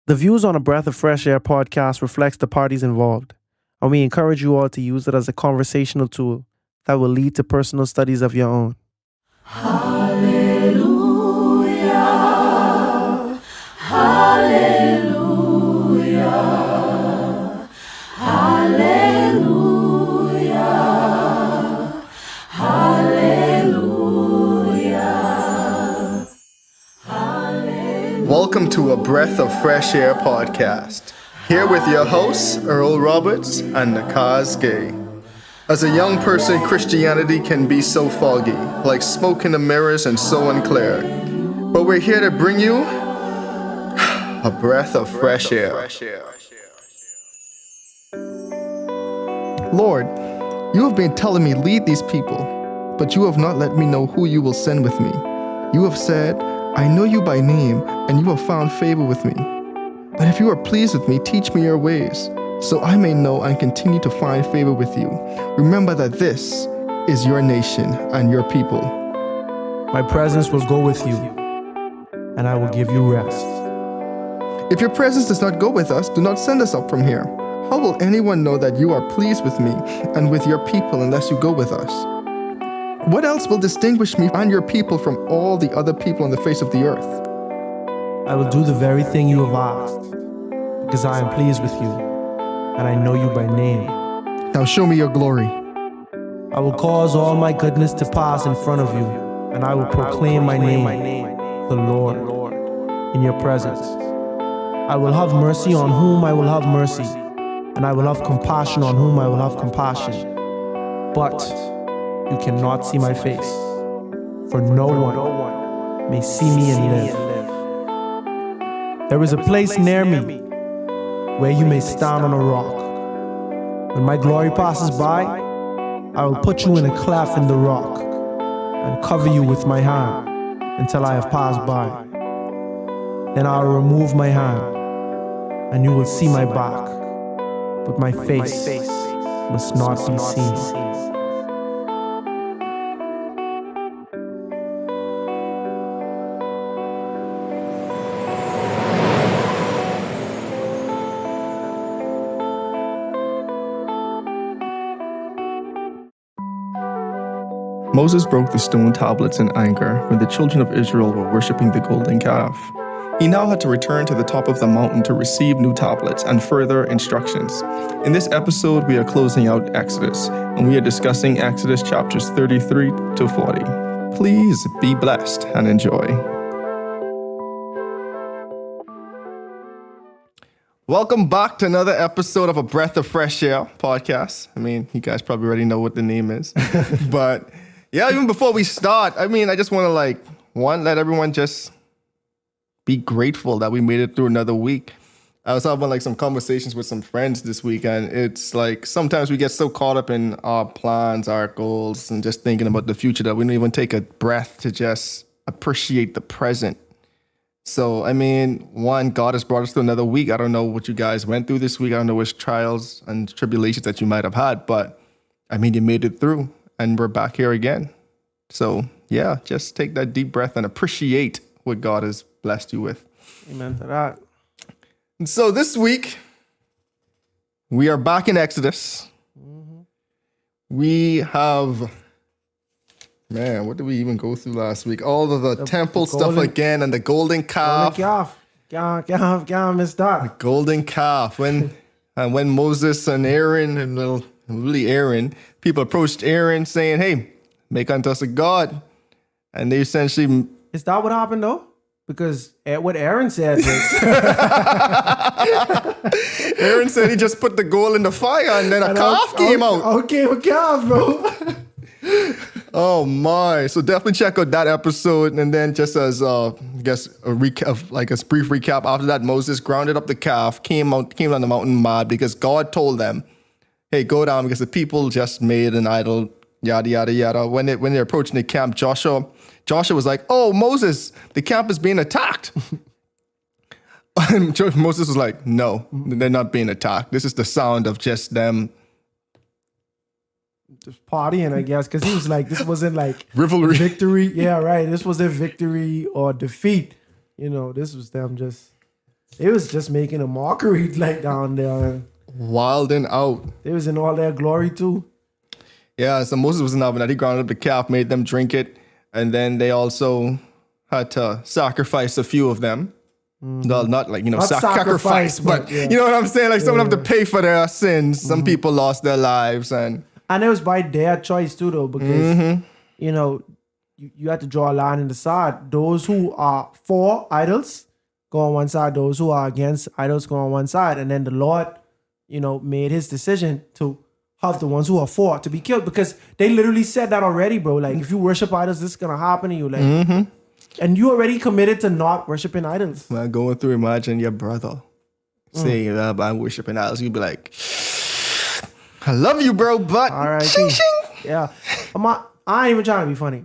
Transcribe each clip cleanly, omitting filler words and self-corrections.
The views on a Breath of Fresh Air podcast reflects the parties involved, and we encourage you all to use it as a conversational tool that will lead to personal studies of your own. Hallelujah, hallelujah, hallelujah, hallelujah, hallelujah. Welcome to a Breath of Fresh Air podcast. Here with your hosts, Earl Roberts and Nakhaz Gay. As a young person, Christianity can be so foggy, like smoke in the mirrors and so unclear. But we're here to bring you a breath of fresh air. Lord, you have been telling me, lead these people, but you have not let me know who you will send with me. You have said, I know you by name, and you have found favor with me. But if you are pleased with me, teach me your ways, so I may know and continue to find favor with you. Remember that this is your nation and your people. My presence will go with you, and I will give you rest. If your presence does not go with us, do not send us up from here. How will anyone know that you are pleased with me and with your people unless you go with us? What else will distinguish me and your people from all the other people on the face of the earth? I will do the very thing you have asked, because I am pleased with you, and I know you by name. Now show me your glory. I will cause all my goodness to pass in front of you, and I will proclaim my name, the Lord, in your presence. I will have mercy on whom I will have mercy, and I will have compassion on whom I will have compassion. But you cannot see my face, for no one may see me and live. There is a place near me where you may stand on a rock. When my glory passes by, I will put you in a cleft in the rock and cover you with my hand until I have passed by. Then I will remove my hand, and you will see my back, but my face must not be seen. Moses broke the stone tablets in anger when the children of Israel were worshipping the golden calf. He now had to return to the top of the mountain to receive new tablets and further instructions. In this episode, we are closing out Exodus, and we are discussing Exodus chapters 33 to 40. Please be blessed and enjoy. Welcome back to another episode of A Breath of Fresh Air podcast. I mean, you guys probably already know what the name is, but yeah, even before we start, I just want to let everyone just be grateful that we made it through another week. I was having some conversations with some friends this week, and it's like sometimes we get so caught up in our plans, our goals, and just thinking about the future that we don't even take a breath to just appreciate the present. So, one, God has brought us through another week. I don't know what you guys went through this week. I don't know which trials and tribulations that you might have had, but you made it through. And we're back here again. So, yeah, just take that deep breath and appreciate what God has blessed you with. Amen to that. And so this week, we are back in Exodus. Mm-hmm. We have, what did we even go through last week? All of the temple stuff again and the golden calf. Can't miss that. The golden calf. When Moses and Aaron, and really Aaron, people approached Aaron saying, hey, make unto us a god. And they essentially... Is that what happened though? Because what Aaron said was... Aaron said he just put the gold in the fire and then a calf came out. Okay, a calf, bro. Oh my. So definitely check out that episode. And then just as, a brief recap, after that, Moses grounded up the calf, came down the mountain mad because God told them, hey, go down because the people just made an idol, yada, yada, yada. When they're approaching the camp, Joshua was like, oh, Moses, the camp is being attacked. And Moses was like, no, they're not being attacked. This is the sound of just them. Just partying, I guess, because he was like, this wasn't like rivalry. Victory. Yeah, right. This wasn't victory or defeat. This was them just They was just making a mockery like down there. Wilding out. They was in all their glory too. Yeah, so Moses was in that. He grounded up the calf, made them drink it, and then they also had to sacrifice a few of them. Well, not like, Not sacrifice, but yeah. you know what I'm saying? Like someone have to pay for their sins. Some people lost their lives, and it was by their choice too, though, because you had to draw a line in the side. Those who are for idols go on one side. Those who are against idols go on one side. And then the Lord, made his decision to have the ones who are for to be killed, because they literally said that already, bro. Like, if you worship idols, this is gonna happen to you. Like, and you already committed to not worshiping idols. man, going through, imagine your brother saying, I'm worshiping idols. You'd be like, I love you, bro, but All right, shing, shing. yeah. I ain't even trying to be funny.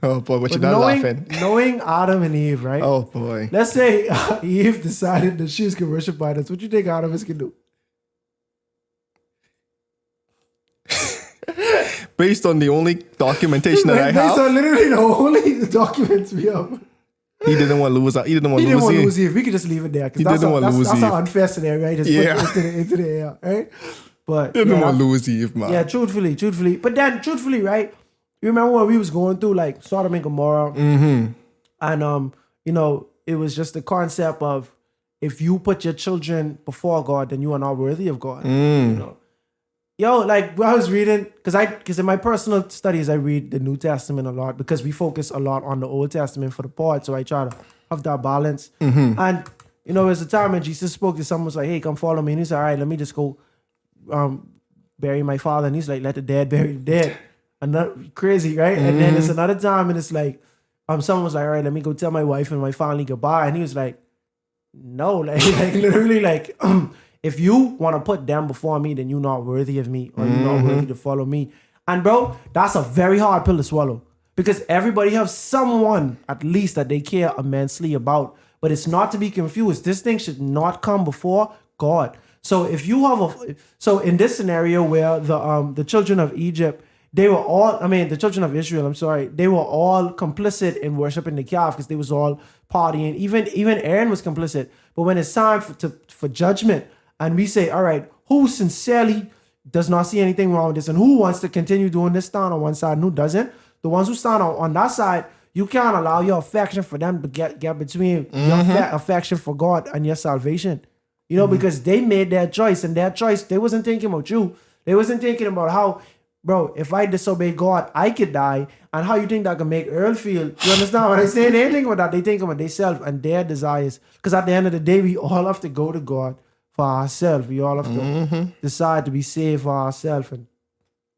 Oh boy, but you're But not laughing. knowing Adam and Eve, right? Oh boy. Let's say Eve decided that she was gonna worship idols. What you think Adam is gonna do? Based on the only documentation that I Based have, on literally the only documents we have. he didn't want to lose. He didn't want He to didn't want to lose. lose Eve. We could just leave it there. He didn't want to lose That's Eve. an unfair scenario, right? Just Yeah. put it into the air, right? But He didn't yeah, want to lose Eve, man. yeah, truthfully. But then, truthfully, right? You remember when we was going through like Sodom and Gomorrah, and it was just the concept of, if you put your children before God, then you are not worthy of God. Yo, like when I was reading, because in my personal studies I read the New Testament a lot, because we focus a lot on the Old Testament for the pod, so I try to have that balance. And there's a time when Jesus spoke to someone, was like, "Hey, come follow me," and he's like, "All right, let me just go bury my father," and he's like, "Let the dead bury the dead." And that crazy, right? And then there's another time, and it's like, someone was like, "All right, let me go tell my wife and my family goodbye," and he was like, "No," like literally, like, if you want to put them before me, then you're not worthy of me, or you're not worthy to follow me. And bro, that's a very hard pill to swallow, because everybody has someone at least that they care immensely about. But it's not to be confused. This thing should not come before God. So if you have so in this scenario where the children of Egypt, the children of Israel, they were all complicit in worshiping the calf, because they was all partying. Even Aaron was complicit. But when it's time for judgment, and we say, all right, who sincerely does not see anything wrong with this, and who wants to continue doing this, stand on one side, and who doesn't? The ones who stand on that side, you can't allow your affection for them to get between your affection for God and your salvation. Because they made their choice, and their choice, they wasn't thinking about you. They wasn't thinking about how, bro, if I disobey God, I could die. And how you think that can make Earl feel? You understand what I'm saying? They ain't thinking about that. They think about themselves and their desires. Because at the end of the day, we all have to go to God for ourselves. We all have to decide to be saved for ourselves. And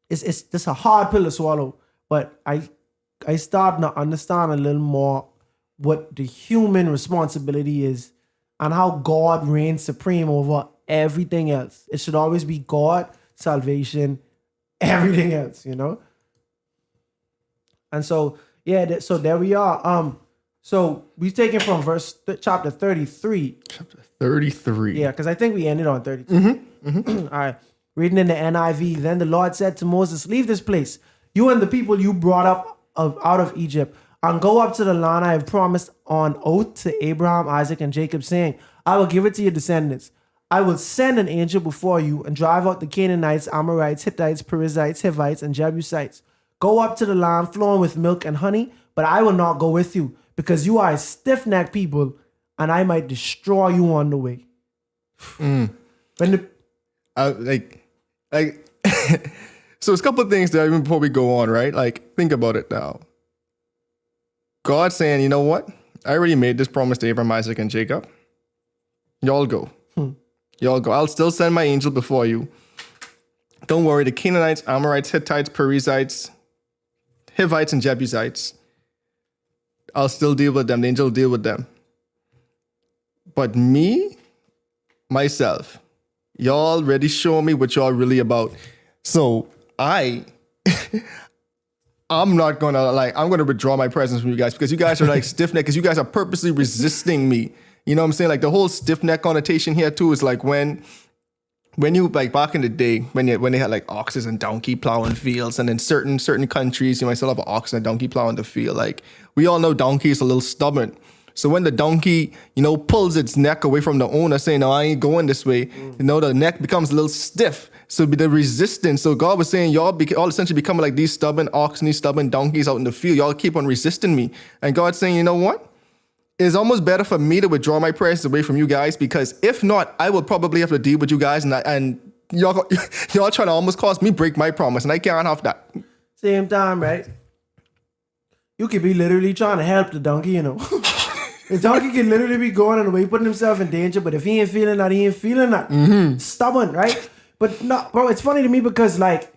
it's just a hard pill to swallow. But I start to understand a little more what the human responsibility is, and how God reigns supreme over everything else. It should always be God, salvation, everything else, And so, yeah, so there we are. So we take it from chapter 33. Chapter 33. Yeah, because I think we ended on 32. All right. Reading in the NIV. Then the Lord said to Moses, "Leave this place, you and the people you brought up out of Egypt, and go up to the land I have promised on oath to Abraham, Isaac, and Jacob, saying, I will give it to your descendants. I will send an angel before you and drive out the Canaanites, Amorites, Hittites, Perizzites, Hivites, and Jebusites. Go up to the land flowing with milk and honey, but I will not go with you, because you are a stiff-necked people, and I might destroy you on the way." When So it's a couple of things there even before we go on, right? Like, think about it now. God saying, you know what? I already made this promise to Abraham, Isaac, and Jacob. Y'all go. Y'all go. I'll still send my angel before you. Don't worry. The Canaanites, Amorites, Hittites, Perizzites, Hivites, and Jebusites, I'll still deal with them. The angel will deal with them. But me, myself, y'all already show me what y'all really about. So I'm not gonna I'm gonna withdraw my presence from you guys, because you guys are like stiff-necked, because you guys are purposely resisting me. You know what I'm saying? Like, the whole stiff-neck connotation here too is like when you, like, back in the day when they had like oxes and donkey plowing fields, and in certain countries you might still have an ox and a donkey plowing the field. Like, we all know donkey is a little stubborn. So when the donkey, pulls its neck away from the owner, saying, "No, I ain't going this way," the neck becomes a little stiff. So the resistance. So God was saying, y'all all essentially becoming like these stubborn oxen, these stubborn donkeys out in the field. Y'all keep on resisting me. And God's saying, you know what? It's almost better for me to withdraw my presence away from you guys, because if not, I will probably have to deal with you guys, and y'all trying to almost cause me break my promise, and I can't have that. Same time, right? You could be literally trying to help the donkey, The donkey can literally be going on the way, putting himself in danger, but if he ain't feeling that, he ain't feeling that. Mm-hmm. Stubborn, right? But no, bro, it's funny to me because, by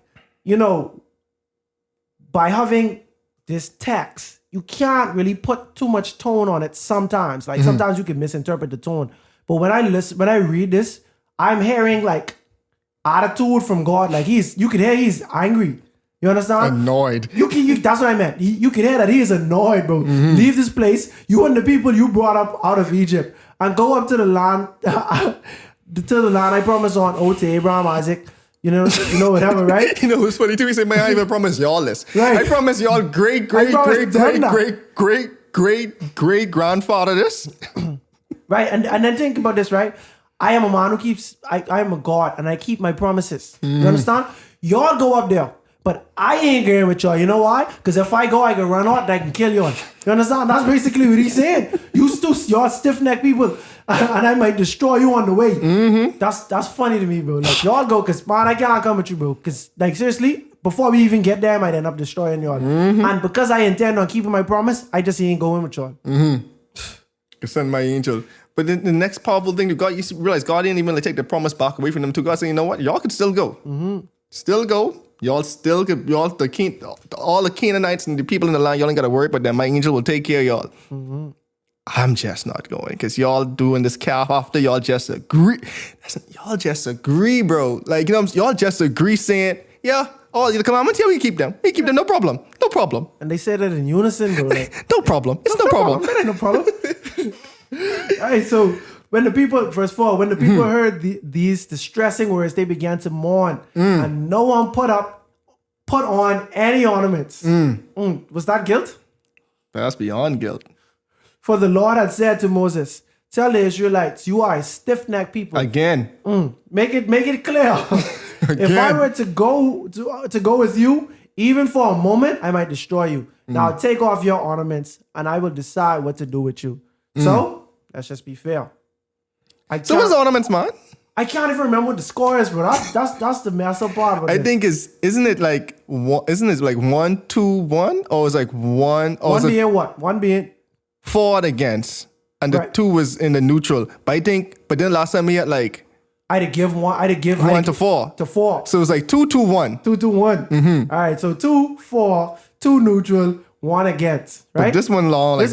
having this text, you can't really put too much tone on it sometimes. Like, sometimes you can misinterpret the tone. But when I read this, I'm hearing, attitude from God. Like, you can hear he's angry. You understand? Annoyed. That's what I meant. You can hear that he is annoyed, bro. Leave this place. You and the people you brought up out of Egypt, and go up to the land, I promise on oath to Abraham, Isaac, whatever, right? It's funny too. He said, "Man, I even promise y'all this. Right. I promise y'all great grandfather this." Right, and then think about this, right? I am a man who I am a God, and I keep my promises. You understand? Y'all go up there. But I ain't going with y'all. You know why? Because if I go, I can run out and I can kill y'all. You understand? That's basically what he's saying. Y'all stiff-necked people, and I might destroy you on the way. Mm-hmm. That's funny to me, bro. Like, y'all go, because, man, I can't come with you, bro. Because, seriously, before we even get there, I might end up destroying y'all. Mm-hmm. And because I intend on keeping my promise, I just ain't going with y'all. Mm-hmm. Send my angel. But then the next powerful thing, you realize God didn't even take the promise back away from them too. God said, you know what? Y'all could still go. Mm-hmm. Still go. Y'all still could, all the Canaanites and the people in the land, y'all ain't got to worry about them. My angel will take care of y'all. Mm-hmm. I'm just not going, because y'all doing this calf after y'all just agree. Y'all just agree, bro. Like, y'all just agree saying, yeah, all the commandments, yeah, we keep them. We keep them, no problem. No problem. And they said it in unison, bro. Like, no problem. It's no problem. That ain't no problem. All right, so when the people, verse 4, when the people heard these distressing words, they began to mourn, and no one put on any ornaments. Was that guilt? That's beyond guilt. For the Lord had said to Moses, "Tell the Israelites, you are a stiff-necked people." Again. Make it clear. If I were to go with you, even for a moment, I might destroy you. Now take off your ornaments, and I will decide what to do with you. So let's just be fair. So what's ornaments, man? I can't even remember what the score is, but that's the mess up part of it. I think isn't it like 1-2-1, or is like one? Or one being what? One being for and against, and the two was in the neutral. But then last time we had like I'd have give 1 to 4. To 4. So it was like 2-2-1. 2-2-1. Mm-hmm. All right, so 2-4, 2 neutral, 1 against. Right. But this one long. Like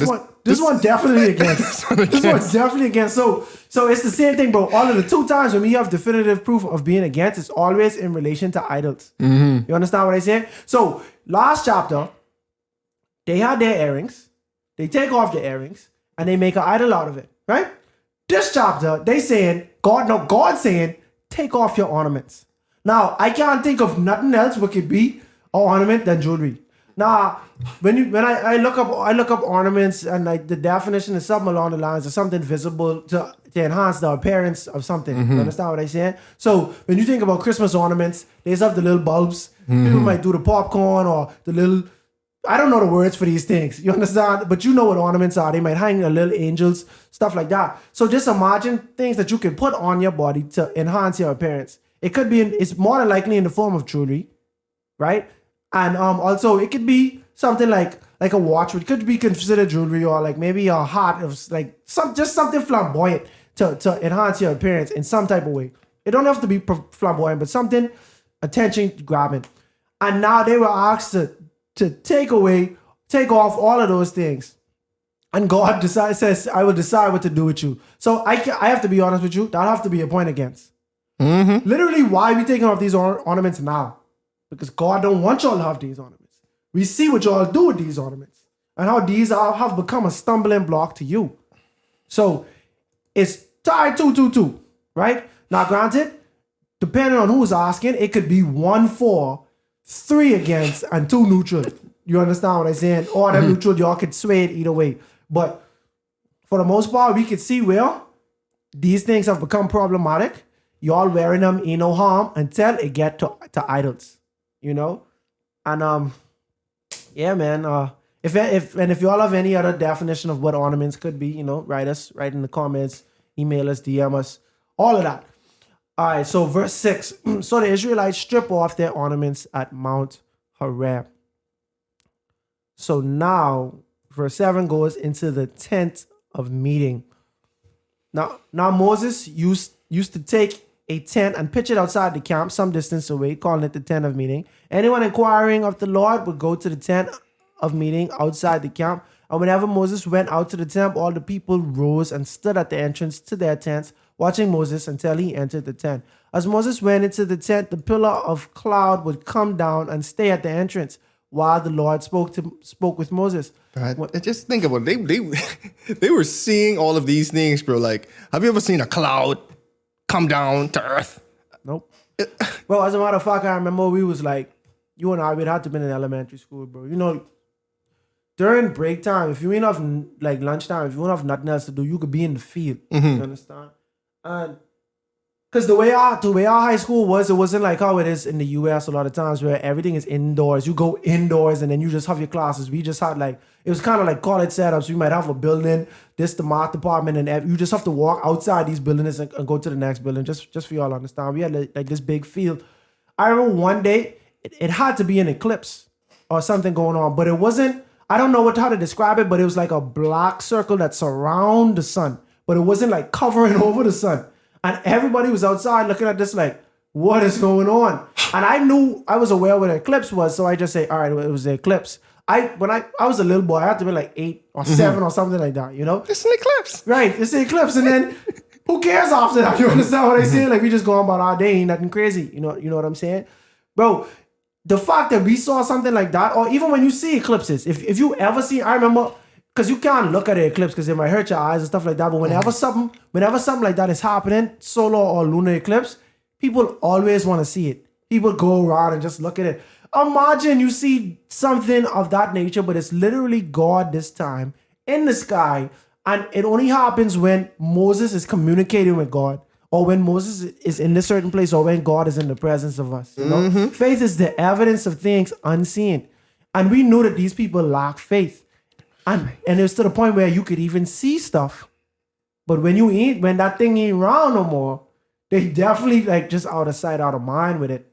this one definitely against. This one's definitely against. So it's the same thing, bro. All of the 2 times when we have definitive proof of being against, it's always in relation to idols. Mm-hmm. You understand what I say? So last chapter, they had their earrings. They take off the earrings and they make an idol out of it, right? This chapter, God's saying, take off your ornaments. Now, I can't think of nothing else what could be an ornament than jewelry. Now, when I look up ornaments, and like the definition is something along the lines of something visible to enhance the appearance of something. Mm-hmm. You understand what I'm saying? So when you think about Christmas ornaments, they have the little bulbs. Mm-hmm. People might do the popcorn or the little, I don't know the words for these things. You understand? But you know what ornaments are. They might hang the little angels, stuff like that. So just imagine things that you can put on your body to enhance your appearance. It could be, it's more than likely in the form of jewelry, right? And also it could be something like a watch, which could be considered jewelry, or like maybe a heart of like just something flamboyant to enhance your appearance in some type of way. It don't have to be flamboyant, but something attention grabbing. And now they were asked to take off all of those things. And God says, I will decide what to do with you. So I have to be honest with you, that have to be a point against. Mm-hmm. Literally, why are we taking off these ornaments now? Because God don't want y'all to have these ornaments. We see what y'all do with these ornaments and how these have become a stumbling block to you. So it's tied 2-2-2, right? Now, granted, depending on who's asking, it could be 1-4, 3 against, and 2 neutral. You understand what I'm saying? Or the neutral, y'all could sway it either way. But for the most part, we could see where these things have become problematic. Y'all wearing them ain't no harm until it get to idols, you know? And yeah, man. If y'all have any other definition of what ornaments could be, you know, write in the comments, email us, DM us, all of that. All right, so verse 6. So the Israelites strip off their ornaments at Mount Horeb. So now, verse 7 goes into the tent of meeting. Now Moses used to take a tent and pitch it outside the camp some distance away, calling it the tent of meeting. Anyone inquiring of the Lord would go to the tent of meeting outside the camp. And whenever Moses went out to the tent, all the people rose and stood at the entrance to their tents, watching Moses until he entered the tent. As Moses went into the tent, the pillar of cloud would come down and stay at the entrance while the Lord spoke with Moses. But just think about it. They were seeing all of these things, bro. Like, have you ever seen a cloud come down to earth? Nope. Well, as a matter of fact, I remember we was like, you and I, we'd have to been in elementary school, bro. You know, during break time, if you ain't have like lunchtime, if you don't have nothing else to do, you could be in the field. Mm-hmm. You understand? And because the way our high school was, it wasn't like how it is in the US a lot of times where everything is indoors. You go indoors and then you just have your classes. We just had like, it was kind of like college setups. We might have a building, the math department, and you just have to walk outside these buildings and go to the next building, just for y'all to understand. We had like this big field. I remember one day, it had to be an eclipse or something going on, but it wasn't, I don't know how to describe it, but it was like a black circle that surround the sun, but it wasn't like covering over the sun. And everybody was outside looking at this like, what is going on? And I was aware what an eclipse was, so I just say, all right, it was the eclipse. When I was a little boy, I had to be like 8 or 7 or something like that, you know? It's an eclipse. Right, it's an eclipse. And then who cares after that? You understand what I say? Like, we just go on about our day, ain't nothing crazy. You know what I'm saying? Bro, the fact that we saw something like that, or even when you see eclipses, if you ever see, I remember, because you can't look at an eclipse because it might hurt your eyes and stuff like that, but whenever something like that is happening, solar or lunar eclipse, people always want to see it. People go around and just look at it. Imagine you see something of that nature, but it's literally God this time in the sky, and it only happens when Moses is communicating with God, or when Moses is in a certain place, or when God is in the presence of us. You know? Faith is the evidence of things unseen. And we know that these people lack faith. And it was to the point where you could even see stuff. But when that thing ain't around no more, they definitely like just out of sight, out of mind with it.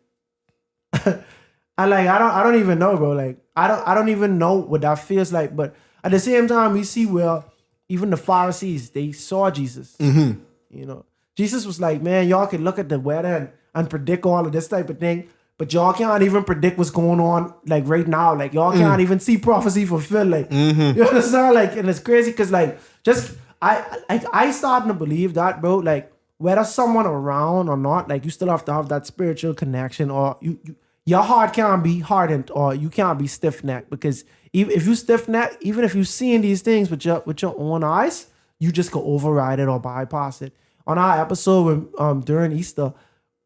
And like I don't even know, bro. Like I don't even know what that feels like. But at the same time, we see where even the Pharisees, they saw Jesus. You know, Jesus was like, man, y'all can look at the weather and predict all of this type of thing, but y'all can't even predict what's going on like right now. Like y'all can't even see prophecy fulfilled. Like you understand? Like, and it's crazy because like I starting to believe that, bro. Like whether someone around or not, like you still have to have that spiritual connection, or your heart can't be hardened, or you can't be stiff-necked, because if you stiff-necked, even if you're seeing these things with your own eyes, you just go override it or bypass it. On our episode during Easter,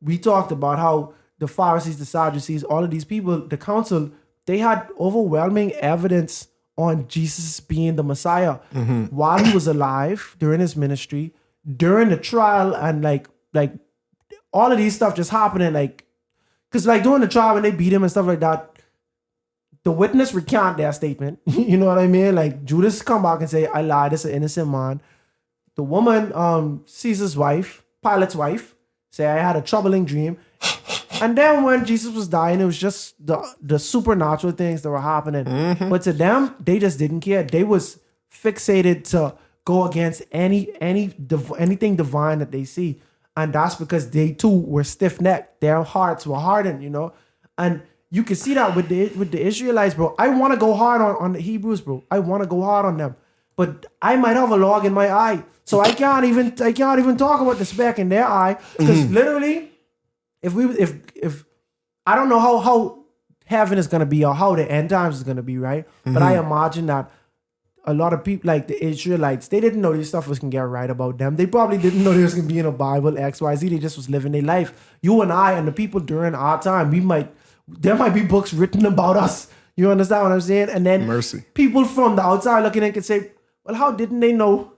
we talked about how the Pharisees, the Sadducees, all of these people, the council, they had overwhelming evidence on Jesus being the Messiah while he was alive, during his ministry, during the trial, and like all of these stuff just happening, like, because like during the trial when they beat him and stuff like that, the witness recant their statement. You know what I mean? Like Judas come back and say, I lied, it's an innocent man. The woman, Caesar's wife, Pilate's wife, say, I had a troubling dream. And then when Jesus was dying, it was just the supernatural things that were happening. But to them, they just didn't care. They was fixated to go against anything divine that they see. And that's because they too were stiff-necked. Their hearts were hardened, you know. And you can see that with the Israelites, bro. I want to go hard on the Hebrews, bro. I want to go hard on them. But I might have a log in my eye. So I can't even talk about the speck in their eye. Because literally, if I don't know how heaven is gonna be or how the end times is gonna be, right? But I imagine that a lot of people, like the Israelites, they didn't know this stuff was gonna get right about them. They probably didn't know there was gonna be in a Bible, XYZ. They just was living their life. You and I and the people during our time, there might be books written about us. You understand what I'm saying? And then mercy. People from the outside looking in can say, well, how didn't they know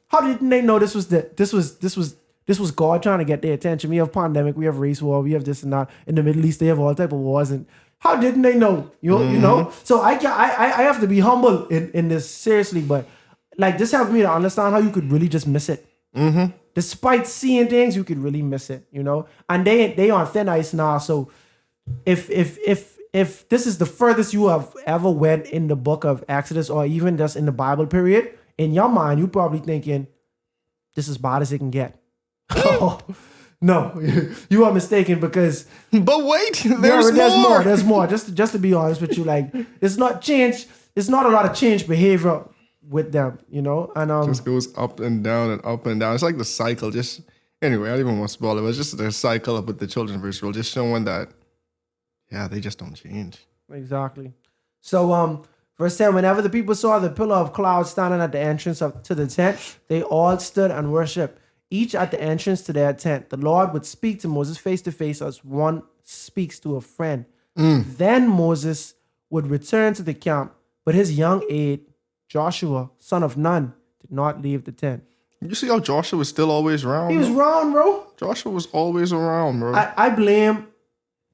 How didn't they know this was God trying to get their attention? We have pandemic, we have race war, we have this and that. In the Middle East, they have all type of wars. And how didn't they know? You know? So I have to be humble in this, seriously. But like, this helped me to understand how you could really just miss it. Despite seeing things, you could really miss it, you know? And they on thin ice now. So if this is the furthest you have ever went in the book of Exodus, or even just in the Bible period, in your mind, you probably thinking, this is as bad as it can get. No, you are mistaken, because But wait, there's more. There's more. Just to be honest with you, like, it's not a lot of change behavior with them, you know? And just goes up and down and up and down. It's like the cycle. Just anyway, I don't even want to spoil it. It's just the cycle with the children of Israel, just showing that, yeah, they just don't change. Exactly. So verse 10, whenever the people saw the pillar of cloud standing at the entrance to the tent, they all stood and worshiped, each at the entrance to their tent. The Lord would speak to Moses face to face as one speaks to a friend. Then Moses would return to the camp, but his young aide, Joshua, son of Nun, did not leave the tent. You see how Joshua was still always around? He was around, bro. Joshua was always around, bro. I blame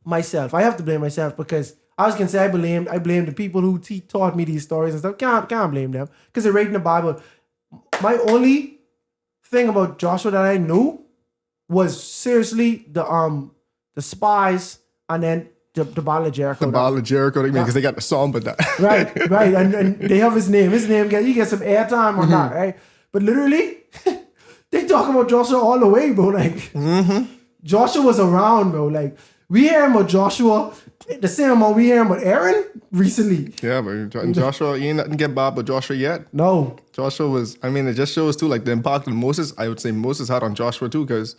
myself. I have to blame myself, because I was gonna say I blame the people who taught me these stories and stuff. Can't blame them, because they're right in the Bible. My only thing about Joshua that I knew was seriously the spies, and then the Battle of Jericho. The Battle of Jericho, because they got the song, but that. right, and they have his name. He gets some airtime on that, right? But literally, they talk about Joshua all the way, bro. Like, Joshua was around, bro. Like, we hear about Joshua the same amount we hear about Aaron recently. Yeah, but Joshua, you ain't nothing get by but Joshua yet. No. Joshua was, it just shows too, like, the impact of Moses. I would say Moses had on Joshua too, because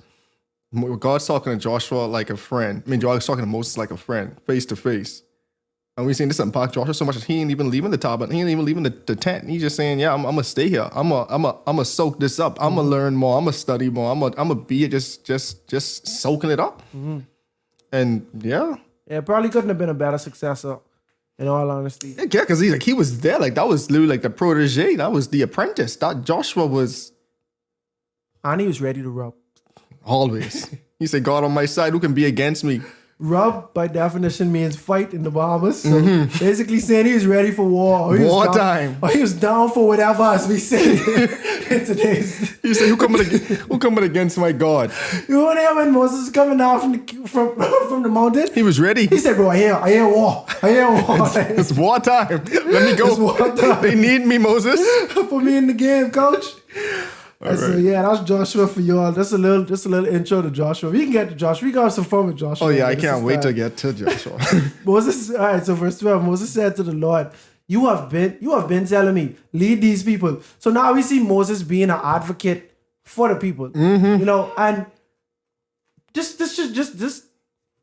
God's talking to Joshua like a friend. God's talking to Moses like a friend, face to face. And we've seen this impact Joshua so much that he ain't even leaving the tabernacle. He ain't even leaving the tent. He's just saying, yeah, I'm gonna stay here. I'm gonna soak this up. I'm gonna learn more. I'm gonna study more. I'm gonna be just soaking it up. And yeah, probably couldn't have been a better successor, in all honesty. Yeah, because he was there. Like, that was literally like the protege. That was the apprentice. That Joshua was. And he was ready to rub. Always. He said, God on my side, who can be against me? Rub, by definition, means fight in the Bahamas. So basically saying he was ready for war. Wartime. Or he was down for whatever, as we say in today's. He said, who coming against my God? You know that when Moses was coming down from the mountain? He was ready. He said, bro, I hear war. It's wartime. Let me go. It's wartime. They need me, Moses. Put me in the game, coach. So yeah, that's Joshua for y'all. Just a little intro to Joshua. We can get to Joshua. We got some fun with Joshua. Oh yeah, I can't wait to get to Joshua. Moses, all right, so verse 12, Moses said to the Lord, you have been telling me, lead these people. So now we see Moses being an advocate for the people. You know, and just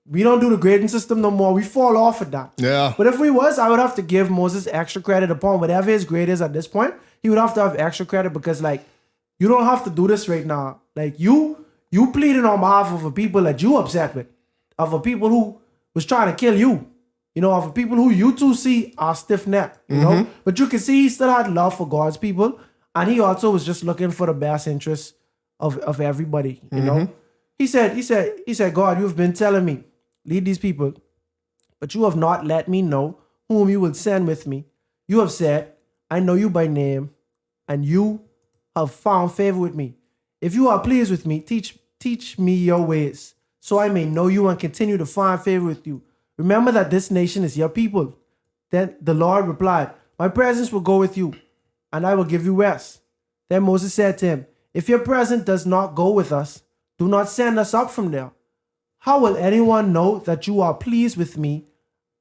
we don't do the grading system no more. We fall off of that. Yeah. But if we was, I would have to give Moses extra credit upon whatever his grade is at this point. He would have to have extra credit, because, like, you don't have to do this right now. Like, you pleading on behalf of a people that you upset with, of a people who was trying to kill you, you know, of a people who you two see are stiff-necked, you know. But you can see he still had love for God's people, and he also was just looking for the best interests of everybody, you know. He said, God, you've been telling me, lead these people, but you have not let me know whom you will send with me. You have said, I know you by name, and you have found favor with me. If you are pleased with me, teach me your ways, so I may know you and continue to find favor with you. Remember that this nation is your people. Then the Lord replied, my presence will go with you, and I will give you rest. Then Moses said to him, if your presence does not go with us, do not send us up from there. How will anyone know that you are pleased with me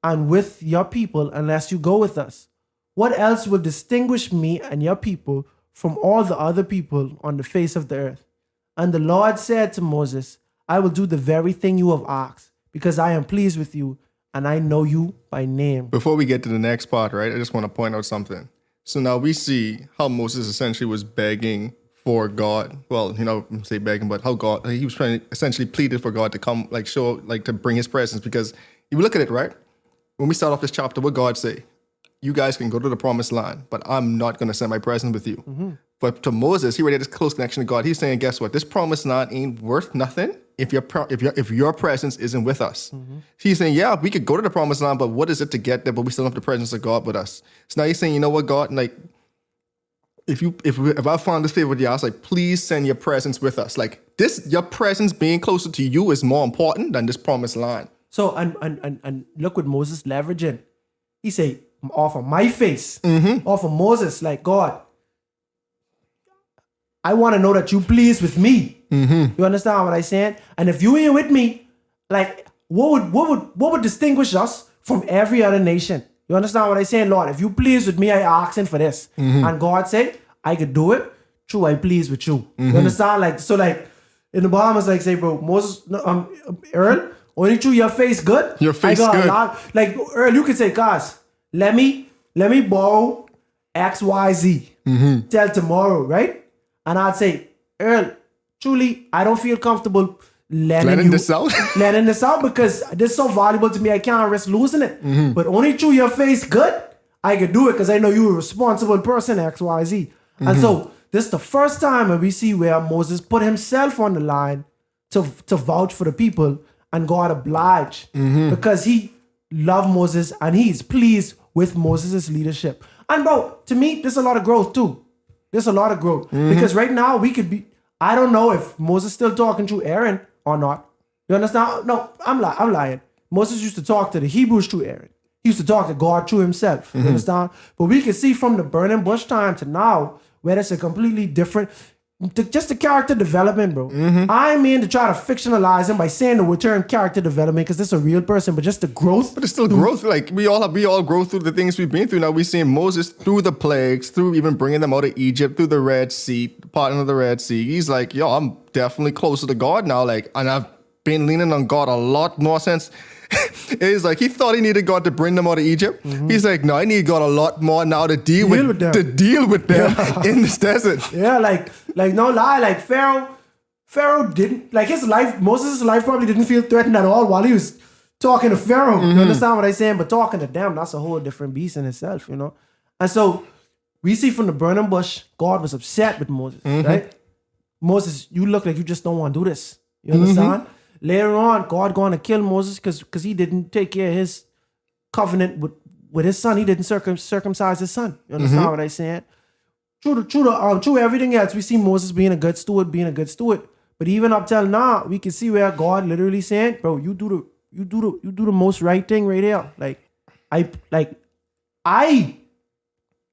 and with your people unless you go with us? What else will distinguish me and your people from all the other people on the face of the earth? And the Lord said to Moses, I will do the very thing you have asked, because I am pleased with you, and I know you by name. Before we get to the next part, right, I just want to point out something. So now we see how Moses essentially was begging for God. Well, you know, say begging, but how God, he was trying to essentially pleaded for God to come, like, show, like, to bring his presence. Because if you look at it, right, when we start off this chapter, what God say? You guys can go to the promised land, but I'm not going to send my presence with you. But to Moses, he already had this close connection to God. He's saying, guess what? This promised land ain't worth nothing if your presence isn't with us. He's saying, yeah, we could go to the promised land, but what is it to get there? But we still have the presence of God with us. So now he's saying, you know what, God, like, if I found this favor with you, I was like, please send your presence with us. Like this, your presence being closer to you is more important than this promised land. So and look what Moses leveraging. He say, off of my face, off of Moses, like, God, I want to know that you pleased with me. You understand what I'm saying? And if you ain't with me, like, what would distinguish us from every other nation? You understand what I'm saying, Lord? If you pleased with me, I asking for this. And God said, I could do it. True, I pleased with you. You understand? Like, so like, in the Bahamas, like, say, bro, Moses, Earl, only true your face good. Your face good. Like, Earl, you could say, guys, let me borrow XYZ till tomorrow, right? And I'd say, Earl, truly, I don't feel comfortable letting this out because this is so valuable to me. I can't risk losing it. But only through your face good, I could do it because I know you're a responsible person, XYZ. And so this is the first time when we see where Moses put himself on the line to vouch for the people, and God obliged because he loved Moses and he's pleased with Moses' leadership. And bro, to me, there's a lot of growth too. There's a lot of growth because right now we could be, I don't know if Moses still talking to Aaron or not. You understand? No, I'm lying. Moses used to talk to the Hebrews through Aaron. He used to talk to God through himself. You understand? But we can see from the burning bush time to now where it's a completely different, just the character development, bro. I mean to try to fictionalize him by saying the term character development because this is a real person, but just the growth. But it's still growth. Like we all grow through the things we've been through. Now we're seeing Moses through the plagues, through even bringing them out of Egypt, through the Red Sea, parting of the Red Sea. He's like, yo, I'm definitely closer to God now. Like, and I've been leaning on God a lot more since. It's like he thought he needed God to bring them out of Egypt. He's like, no, I need God a lot more now to deal with them in this desert. Yeah, like no lie, like Pharaoh didn't, like his life, Moses' life probably didn't feel threatened at all while he was talking to Pharaoh. You understand what I'm saying? But talking to them, that's a whole different beast in itself, you know? And so we see from the burning bush, God was upset with Moses, right? Moses, you look like you just don't want to do this. You understand? Later on, God going to kill Moses because he didn't take care of his covenant with his son. He didn't circumcise his son. You understand what I'm saying? True everything else, we see Moses being a good steward. But even up till now, we can see where God literally saying, bro, you do the most right thing right here.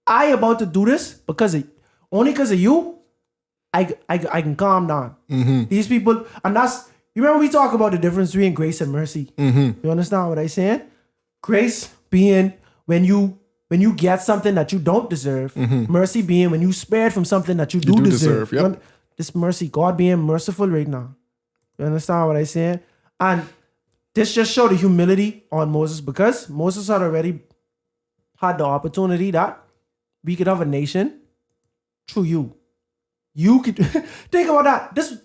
I about to do this because of you, I can calm down. These people, and that's, you remember we talk about the difference between grace and mercy. You understand what I'm saying? Grace being when you get something that you don't deserve. Mercy being when you spared from something that you do deserve. Yep. This mercy, God being merciful right now. You understand what I'm saying? And this just showed the humility on Moses because Moses had already had the opportunity that we could have a nation through you. You could think about that.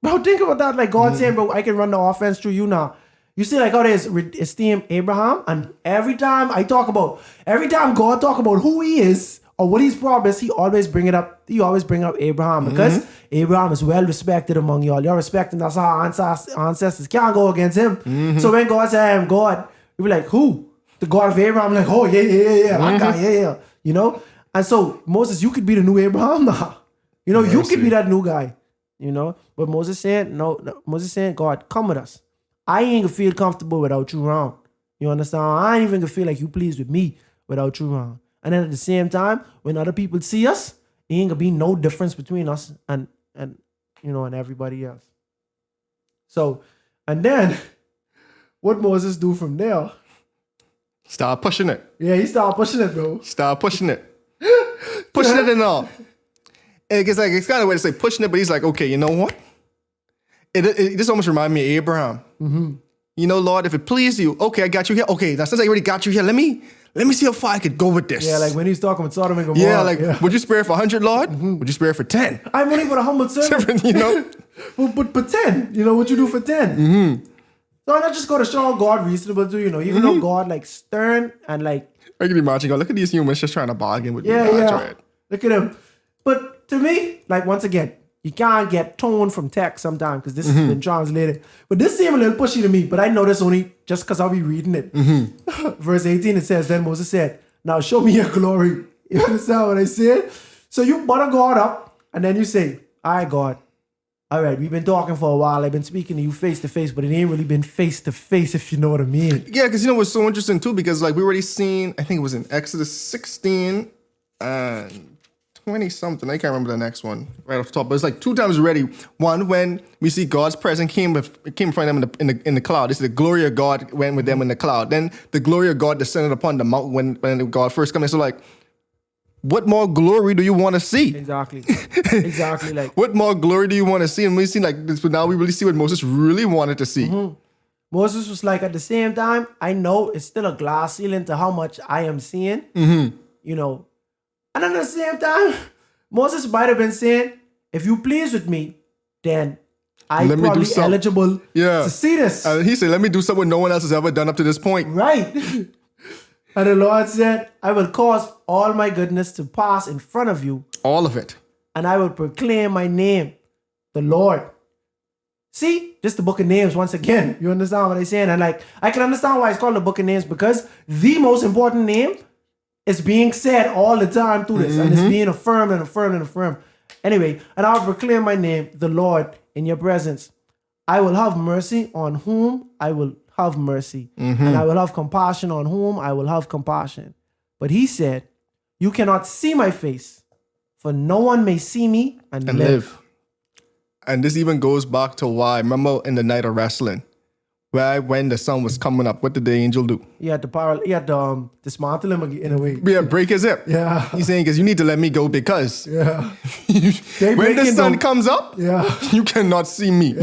Bro, think about that. Like God saying, bro, I can run the offense through you now. You see, like how they esteem Abraham, and every time God talk about who he is or what he's promised, he always bring up Abraham because Abraham is well respected among y'all. Y'all respect him. That's how ancestors can't go against him. So when God said, I am God, you be like, who? The God of Abraham? Like, oh yeah, that guy, yeah. You know? And so Moses, you could be the new Abraham now. You know, you could be that new guy. You know, but Moses said, no, Moses said, God, come with us. I ain't gonna feel comfortable without you around. You understand? I ain't even gonna feel like you pleased with me without you around. And then at the same time, when other people see us, there ain't gonna be no difference between us and you know, and everybody else. So, and then what Moses do from there? Start pushing it. Yeah, he started pushing it, bro. Start pushing it. Pushing it and all. It's like, it's kind of a way to say pushing it, but he's like, okay, you know what? This almost reminds me of Abraham. You know, Lord, if it please you, okay, I got you here. Okay, now since I already got you here, let me see how far I could go with this. Yeah, like when he's talking with Sodom and Gomorrah. Would you spare it for 100, Lord? Would you spare it for 10? I'm only but a humble servant. You know? but 10, you know, what you do for 10? So not just go to show God reasonable too, you know, even though God like stern and like. I can imagine, look at these humans just trying to bargain with me. Yeah. Look at him. But to me, like once again, you can't get tone from text sometimes because this has been translated. But this seemed a little pushy to me, but I know this only just because I'll be reading it. Verse 18, it says, then Moses said, now show me your glory. You understand what I said? So you butter God up, and then you say, all right, God. All right, we've been talking for a while. I've been speaking to you face to face, but it ain't really been face to face, if you know what I mean. Yeah, because you know what's so interesting too, because like we already seen, I think it was in Exodus 16 and 20 something. I can't remember the next one right off the top, but it's like 2 times already. One, when we see God's presence came in front of them in the cloud. This is the glory of God went with them in the cloud. Then the glory of God descended upon the mountain when God first came in. So like, what more glory do you want to see? Exactly. Exactly. Like, what more glory do you want to see? And we see like this, but now we really see what Moses really wanted to see. Moses was like, at the same time, I know it's still a glass ceiling to how much I am seeing, you know. And at the same time, Moses might have been saying, if you please with me, then I'm probably eligible to see this. He said, let me do something no one else has ever done up to this point. Right. And the Lord said, I will cause all my goodness to pass in front of you. All of it. And I will proclaim my name, the Lord. See, just the book of names once again. You understand what I'm saying? And like, I can understand why it's called the book of names, because the most important name is being said all the time through this. And it's being affirmed and affirmed and affirmed. Anyway, and I'll proclaim my name, the Lord, in your presence. I will have mercy on whom I will have mercy. And I will have compassion on whom I will have compassion. But he said, you cannot see my face, for no one may see me and live. And this even goes back to why, remember in the night of wrestling, where when the sun was coming up, what did the angel do? He had to dismantle him in a way. Yeah, break his hip. Yeah. He's saying, because you need to let me go because yeah. when the sun comes up, you cannot see me.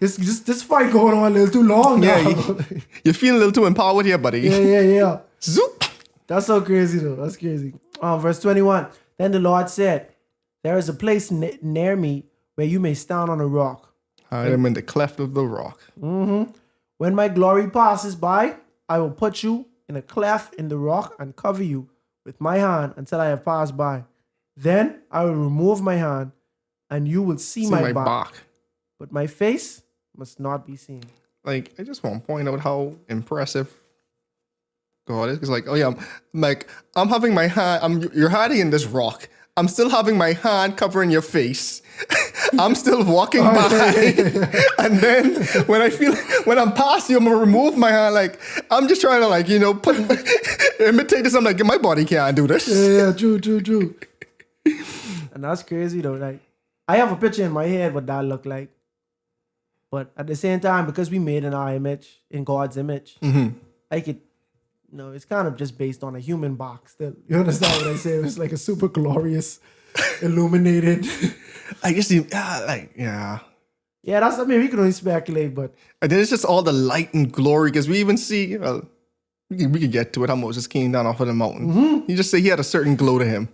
This fight going on a little too long now. Yeah, you feel a little too empowered here, buddy. Yeah. Zoop. That's so crazy though. That's crazy. Verse 21. Then the Lord said, there is a place near me where you may stand on a rock. I am in the cleft of the rock. When my glory passes by, I will put you in a cleft in the rock and cover you with my hand until I have passed by. Then I will remove my hand and you will see my back. But my face must not be seen. Like, I just want to point out how impressive God is. Because like, oh yeah, I'm having my hand, you're hiding in this rock. I'm still having my hand covering your face. I'm still walking by. And then when I'm past you, I'm going to remove my hand. Like, I'm just trying to like, you know, imitate this. I'm like, my body can't do this. Yeah, true. And that's crazy though. Like, I have a picture in my head what that look like. But at the same time, because we made in our image, in God's image, like it, you know, it's kind of just based on a human box. Still, you understand what I say? It's like a super glorious, illuminated. I guess yeah. That's, I mean, we can only speculate, but. And then it's just all the light and glory, because we even see, well, we can get to it, how Moses came down off of the mountain. You just say he had a certain glow to him.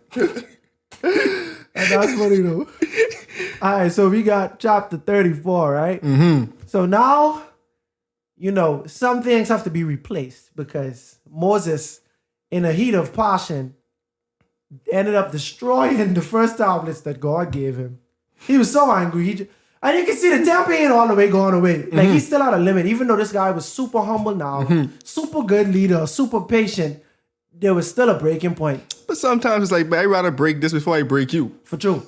And that's funny though. All right, so we got chapter 34, right? So now, you know, some things have to be replaced because Moses, in a heat of passion, ended up destroying the first tablets that God gave him. He was so angry. And you can see the temper ain't all the way going away. Like, he's still at a limit. Even though this guy was super humble now, super good leader, super patient, there was still a breaking point. But sometimes it's like, I'd rather break this before I break you. For true.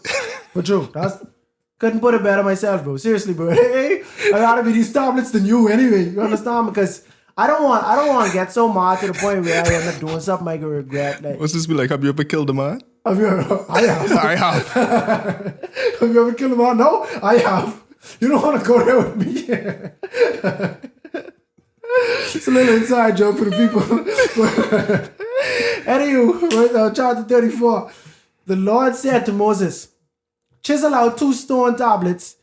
Couldn't put it better myself, bro. Seriously, bro. Hey, I gotta be these tablets than you anyway. You understand? Because I don't want to get so mad to the point where I end up doing something I can regret. Like, what's this be like? Have you ever killed a man? I have. I have. Have you ever killed a man? No, I have. You don't want to go there with me. It's a little inside joke for the people. Anywho, chapter 34. The Lord said to Moses, chisel out 2 stone tablets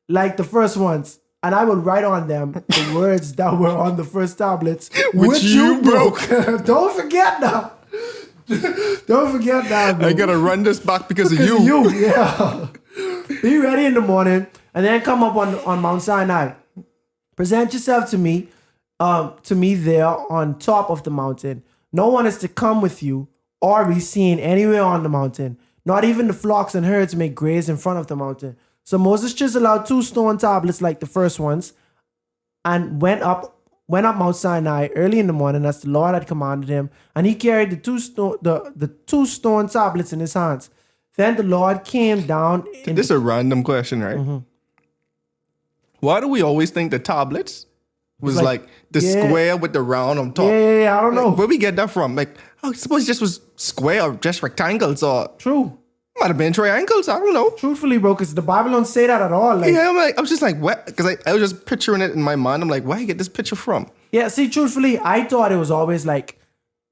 like the first ones, and I will write on them the words that were on the first tablets, which you broke. Don't forget that. Don't forget that, bro. I gotta run this back because of you. Yeah. Be ready in the morning, and then come up on Mount Sinai. Present yourself to me there on top of the mountain. No one is to come with you or be seen anywhere on the mountain. Not even the flocks and herds may graze in front of the mountain. So Moses chiseled out 2 stone tablets like the first ones and went up Mount Sinai early in the morning as the Lord had commanded him. And he carried the 2 stone tablets in his hands. Then the Lord came down. This is a random question, right? Mm-hmm. Why do we always think the tablets was like the square with the round on top? Yeah, I don't know. Where we get that from? Like, I suppose it just was square or just rectangles or... True. Might have been triangles. I don't know. Truthfully, bro, because the Bible don't say that at all. Like, yeah, I was just like, what? Because I was just picturing it in my mind. I'm like, where you get this picture from? Yeah, see, truthfully, I thought it was always like,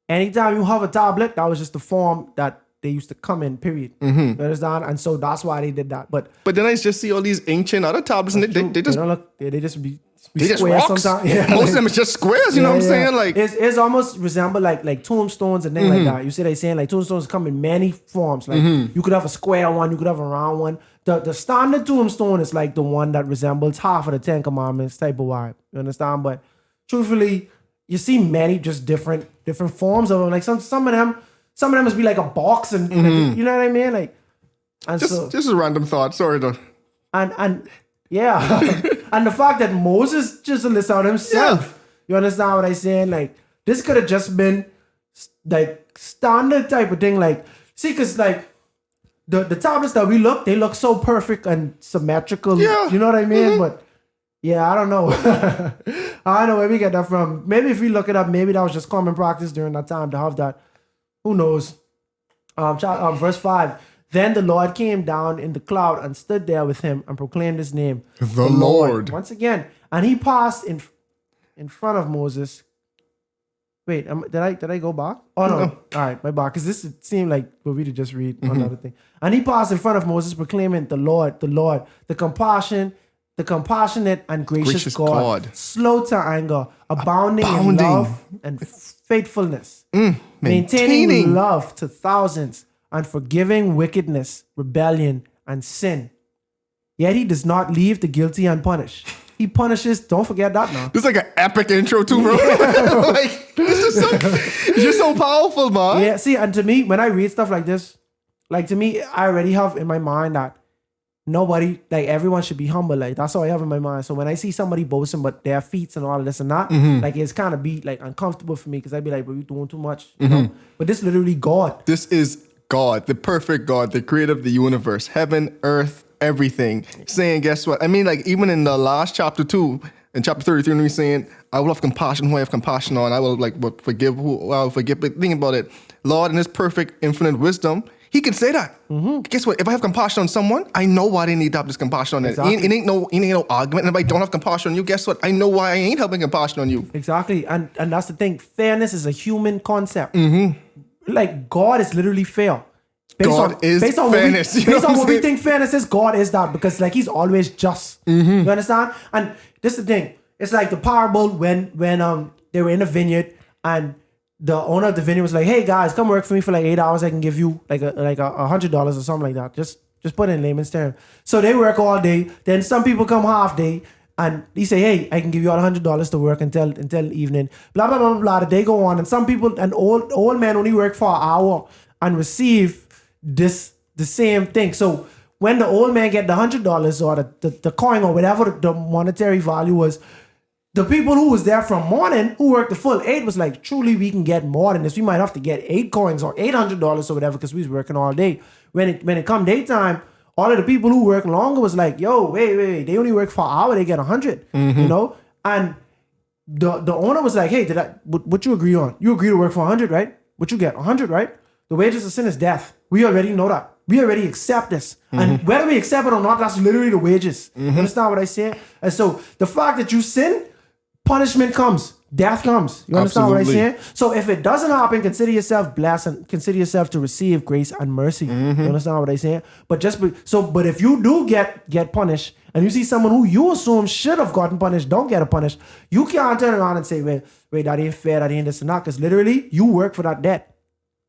anytime you have a tablet, that was just the form that they used to come in, period. You understand? And so that's why they did that. But then I just see all these ancient other tablets and they just... don't look, they just be They just square rocks. sometimes. Yeah, Most of them is just squares, you know what I'm saying? Like it's almost resemble like tombstones and things like that. You see they saying like tombstones come in many forms. Like you could have a square one, you could have a round one. The standard tombstone is like the one that resembles half of the 10 Commandments type of vibe. You understand? But truthfully, you see many just different forms of them. Like some of them must be like a box and like, you know what I mean? Like and just a random thought. Sorry to and yeah. And the fact that Moses just lists out himself. You understand what I'm saying? Like, this could have just been like standard type of thing. Like, see, because like the tablets that they look so perfect and symmetrical. Yeah. You know what I mean? But yeah, I don't know. I don't know where we get that from. Maybe if we look it up, maybe that was just common practice during that time to have that. Who knows? Verse 5. Then the Lord came down in the cloud and stood there with him and proclaimed his name. The Lord. Once again. And he passed in front of Moses. Wait, did I go back? Oh, no. All right, my bad. Because this seemed like what we did just read another thing. And he passed in front of Moses proclaiming the Lord, the compassionate and gracious God, slow to anger, abounding in love and faithfulness, maintaining love to thousands, and forgiving wickedness, rebellion, and sin. Yet he does not leave the guilty unpunished. He punishes, don't forget that now. This is like an epic intro too, bro. Like, this is you're so powerful, man. Yeah, see, and to me, when I read stuff like this, like to me, I already have in my mind that nobody, like everyone should be humble. Like that's all I have in my mind. So when I see somebody boasting but their feet and all of this and that, like it's kind of be like uncomfortable for me because I'd be like, bro, you doing too much. You know? But this is literally God. This is God, the perfect God, the creator of the universe, heaven, earth, everything. Saying, guess what? I mean, like even in the last chapter 2, in chapter 33, when he's saying, I will have compassion who I have compassion on. I will forgive who I will forgive. But think about it. Lord, in his perfect, infinite wisdom, he can say that. Guess what? If I have compassion on someone, I know why they need to have this compassion on it. Exactly. It ain't no argument. And if I don't have compassion on you, guess what? I know why I ain't having compassion on you. Exactly. And that's the thing. Fairness is a human concept. Like God is literally fair. Based on fairness. Based on what we think fairness is, God is that because like he's always just. You understand? And this is the thing. It's like the parable when they were in a vineyard and the owner of the vineyard was like, hey guys, come work for me for like 8 hours. I can give you like $100 or something like that. Just put it in layman's terms. So they work all day. Then some people come half day. And he say, hey, I can give you all $100 to work until evening. Blah, blah, blah, blah. The day go on. And some people, an old man only work for an hour and receive the same thing. So when the old man get the $100 or the coin or whatever the monetary value was, the people who was there from morning, who worked the full 8, was like, truly, we can get more than this. We might have to get 8 coins or $800 or whatever because we was working all day. When it come daytime, all of the people who work longer was like, yo, wait, they only work for an hour, they get 100, you know? And the owner was like, hey, what you agree on? You agree to work for 100, right? What you get? 100, right? The wages of sin is death. We already know that. We already accept this. And whether we accept it or not, that's literally the wages. You understand what I say? And so the fact that you sin, punishment comes. Death comes. You understand what I'm saying? So if it doesn't happen, consider yourself blessed and consider yourself to receive grace and mercy. You understand what I'm saying? But but if you do get punished and you see someone who you assume should have gotten punished, don't get punished, you can't turn around and say, wait, that ain't fair, that ain't this and that. Because literally, you work for that debt.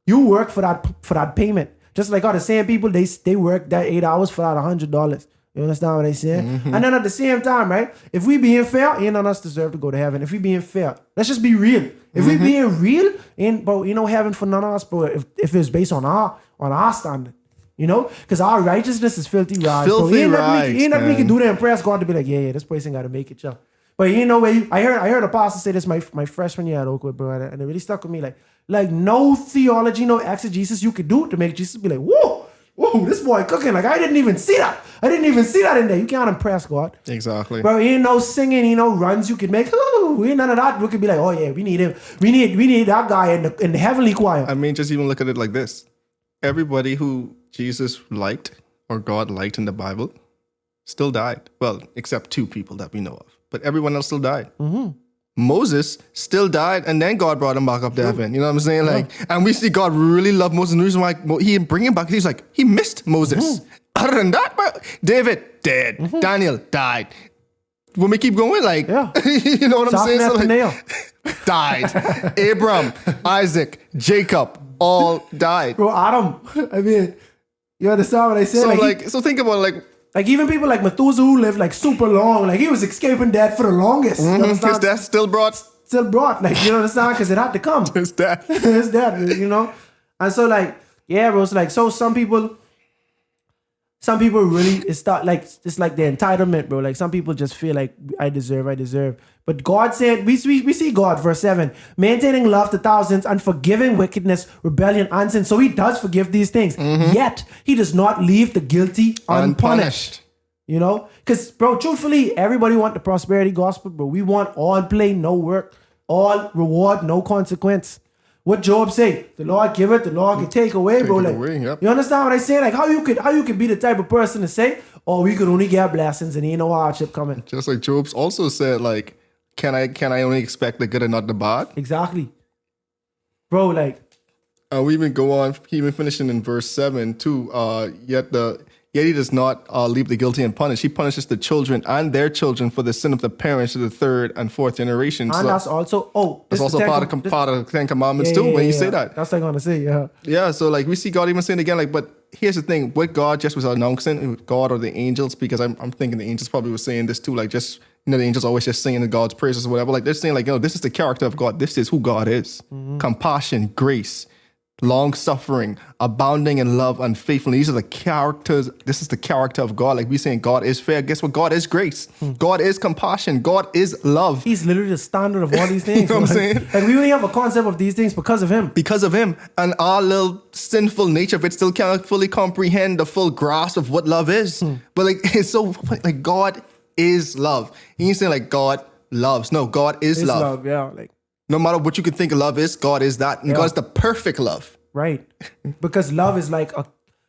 You work for that payment. Just like all the same people, they work that 8 hours for that $100. You understand what I'm saying? And then at the same time, right? If we being fair, ain't none of us deserve to go to heaven. If we being fair, let's just be real. If we being real, ain't heaven for none of us, bro. If it's based on our standard. You know? Because our righteousness is filthy rags. Filthy Ain't rags, nothing we man. can do to impress God to be like, yeah, this person got to make it, yo. But you know, I heard a pastor say this my freshman year at Oakwood, bro, and it really stuck with me. Like no theology, no exegesis you could do to make Jesus be like, whoa, this boy cooking. Like, I didn't even see that. In there. You can't impress God. Exactly. Bro, ain't no singing, runs you could make. Ain't none of that. We could be like, oh yeah, we need him. We need that guy in the heavenly choir. I mean, just even look at it like this. Everybody who Jesus liked or God liked in the Bible still died. Well, except 2 people that we know of. But everyone else still died. Moses still died, and then God brought him back up to heaven. You know what I'm saying? Like, and we see God really love Moses. And the reason why he didn't bring him back, he's like, he missed Moses. Other than that, bro, David, dead. Daniel, died. When we keep going, like, you know what I'm saying? So, like, died. Abram, Isaac, Jacob, all died. Bro, Adam, I mean, you understand what I said? So think about it, like even people like Methuselah who lived like super long, like he was escaping death for the longest. You understand? His death still brought, like, you understand? Because it had to come. his death. His death, And so like, yeah, bro, so like, so some people really, it's like the entitlement, bro. Like some people just feel like I deserve. But God said, we see God, verse 7, maintaining love to thousands and forgiving wickedness, rebellion, and sin. So he does forgive these things. Yet he does not leave the guilty unpunished. You know? Because, bro, truthfully, everybody want the prosperity gospel, bro. We want all play, no work, all reward, no consequence. What Job say? The Lord give it, the Lord can take away, bro. Like, you understand what I say? Like how you could be the type of person to say, oh, we could only get blessings and ain't no hardship coming. Just like Job's also said, like, can I only expect the good and not the bad? Exactly. Bro, like. We even go on, he even finishing in verse 7 too. Yet he does not leave the guilty unpunished. He punishes the children and their children for the sin of the parents to the 3rd and 4th generation. And so that's also, that's also part of the 10 Commandments too, when you say that. That's what I'm going to say, yeah. Yeah, so like we see God even saying again, like, but here's the thing, what God just was announcing, God or the angels, because I'm thinking the angels probably were saying this too, like just, the angels always just singing God's praises or whatever. Like they're saying like, this is the character of God. This is who God is. Compassion, grace, long-suffering, abounding in love and faithfulness. These are the characters. This is the character of God. Like we saying God is fair. Guess what? God is grace. God is compassion. God is love. He's literally the standard of all these things. You know what I'm saying? Like we only have a concept of these things because of him. Because of him. And our little sinful nature of it still cannot fully comprehend the full grasp of what love is. But like, it's so funny. Like God is love. He ain't saying like God loves. No, God is love. Yeah, like. No matter what you can think of love is, God is that. And God is the perfect love. Right. Because love is like a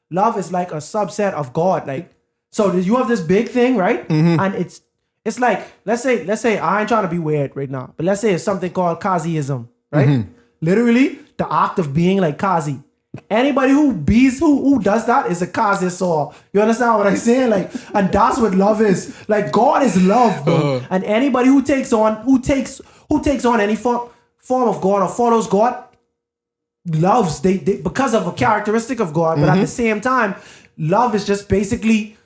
subset of God. Like, so you have this big thing, right? And it's like, let's say I ain't trying to be weird right now, but let's say it's something called Kaziism, right? Literally the act of being like Kazi. Anybody who does that is a Kazi. You understand what I'm saying? Like, and that's what love is. Like, God is love, bro. And anybody who takes on any form of God or follows God loves they because of a characteristic of God. But at the same time, love is just basically.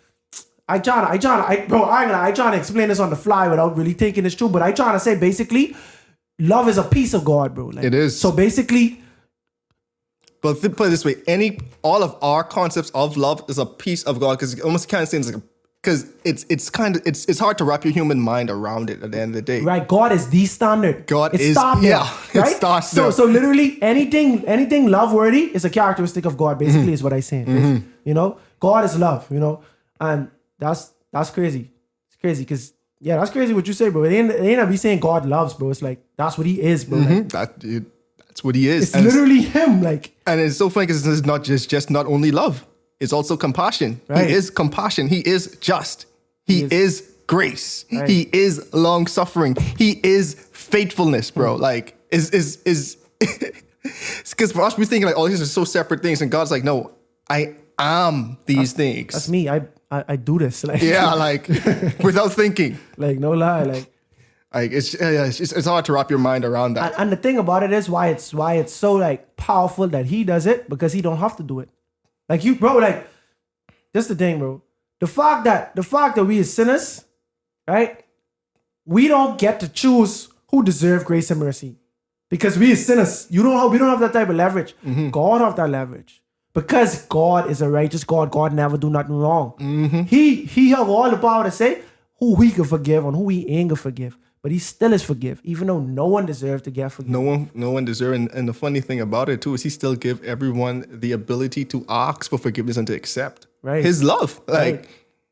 I trying to explain this on the fly without really thinking it's true. But I trying to say basically, love is a piece of God, bro. Like, it is. So basically. But put it this way, all of our concepts of love is a piece of God, because almost kind of seems like because it's hard to wrap your human mind around it at the end of the day. Right, God is the standard. God it's is right? It starts there. So literally anything love worthy is a characteristic of God. Basically, is what I'm saying. You know, God is love. You know, and that's crazy. It's crazy because that's crazy what you say, bro. It ain't that we saying God loves, bro. It's like that's what He is, bro. Like, that's what He is. It's literally Him. Like, and it's so funny because it's not just not only love. It's also compassion. Right. He is compassion. He is just. He is grace. Right. He is long suffering. He is faithfulness, bro. Like is because for us we thinking like all these are so separate things, and God's like, no, I am these things. That's me. I do this. Like, like without thinking. Like, no lie. Like it's hard to wrap your mind around that. And the thing about it is why it's so like powerful that He does it, because He don't have to do it. Like you, bro, like, that's the thing, bro. The fact that we as sinners, right? We don't get to choose who deserve grace and mercy. Because we as sinners, we don't have that type of leverage. God have that leverage. Because God is a righteous God. God never do nothing wrong. He have all the power to say who he can forgive and who he ain't gonna forgive. But he still is forgive, even though no one deserves to get forgiven. No one deserves. And the funny thing about it too is he still give everyone the ability to ask for forgiveness and to accept his love. Like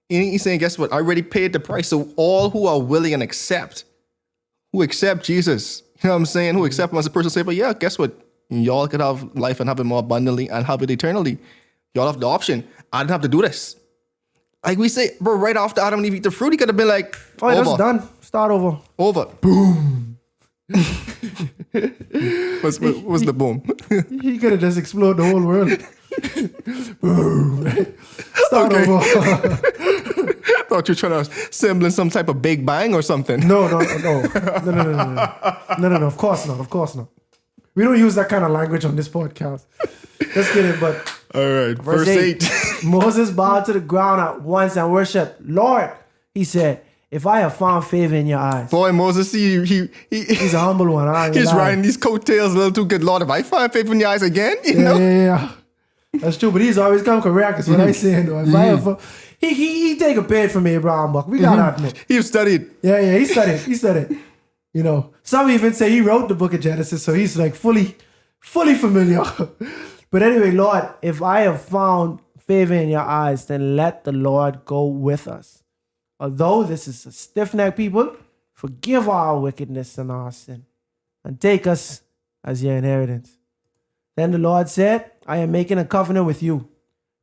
he's saying, guess what? I already paid the price. So all who are willing and who accept Jesus, you know what I'm saying? Who accept him as a personal savior, yeah, guess what? Y'all could have life and have it more abundantly and have it eternally. Y'all have the option. I didn't have to do this. Like we say, bro, right after Adam and Eve eat the fruit, he could have been like, oh, that's done. Start over. Over. Boom. What's the boom? He could have just exploded the whole world. Boom. Start over. Thought you were trying to symbol some type of Big Bang or something. No. Of course not. We don't use that kind of language on this podcast. Just kidding, but... All right, verse 8. Moses bowed to the ground at once and worshiped. Lord, he said, if I have found favor in your eyes. Boy, Moses, he's a humble one. He's riding these coattails a little too good. Lord, if I find favor in your eyes again, you know? Yeah. That's true, but he's always come correct. That's what I'm saying, though. If I have, he take a bit from Abraham, Buck. We gotta admit. He studied. Yeah, he studied. You know, some even say he wrote the book of Genesis, so he's like fully familiar. But anyway, Lord, if I have found favor in your eyes, then let the Lord go with us. Although this is a stiff-necked people, forgive our wickedness and our sin, and take us as your inheritance. Then the Lord said, I am making a covenant with you.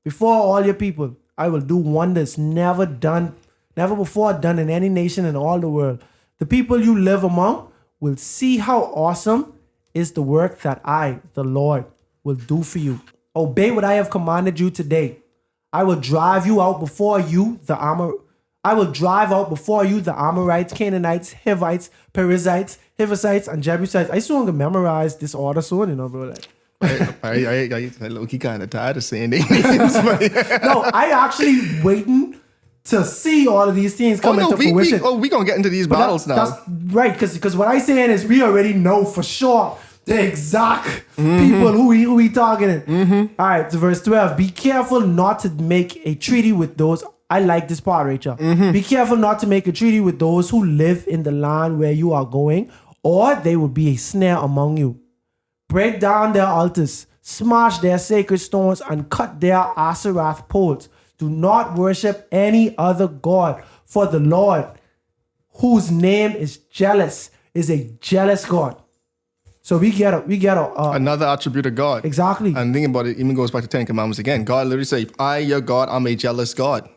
Before all your people, I will do wonders never before done in any nation in all the world. The people you live among will see how awesome is the work that I, the Lord, will do for you. Obey what I have commanded you today. I will drive out before you the Amorites, Canaanites, Hivites, Perizzites, Hivites, and Jebusites. I still want to memorize this order soon, you know, bro. Like, I look, kind of tired of saying these names. No, I actually waiting to see all of these things come into fruition. We gonna get into these battles now. That's right, because what I saying is we already know for sure the exact people who he targeting. All right, to verse 12. Be careful not to make a treaty with those. I like this part, Rachel. Be careful not to make a treaty with those who live in the land where you are going, or they will be a snare among you. Break down their altars, smash their sacred stones, and cut their Asherah poles. Do not worship any other god, for the Lord, whose name is jealous, is a jealous God. So we get another attribute of God. Exactly. And thinking about it, even goes back to Ten Commandments again. God literally says, I, your God, I'm a jealous God.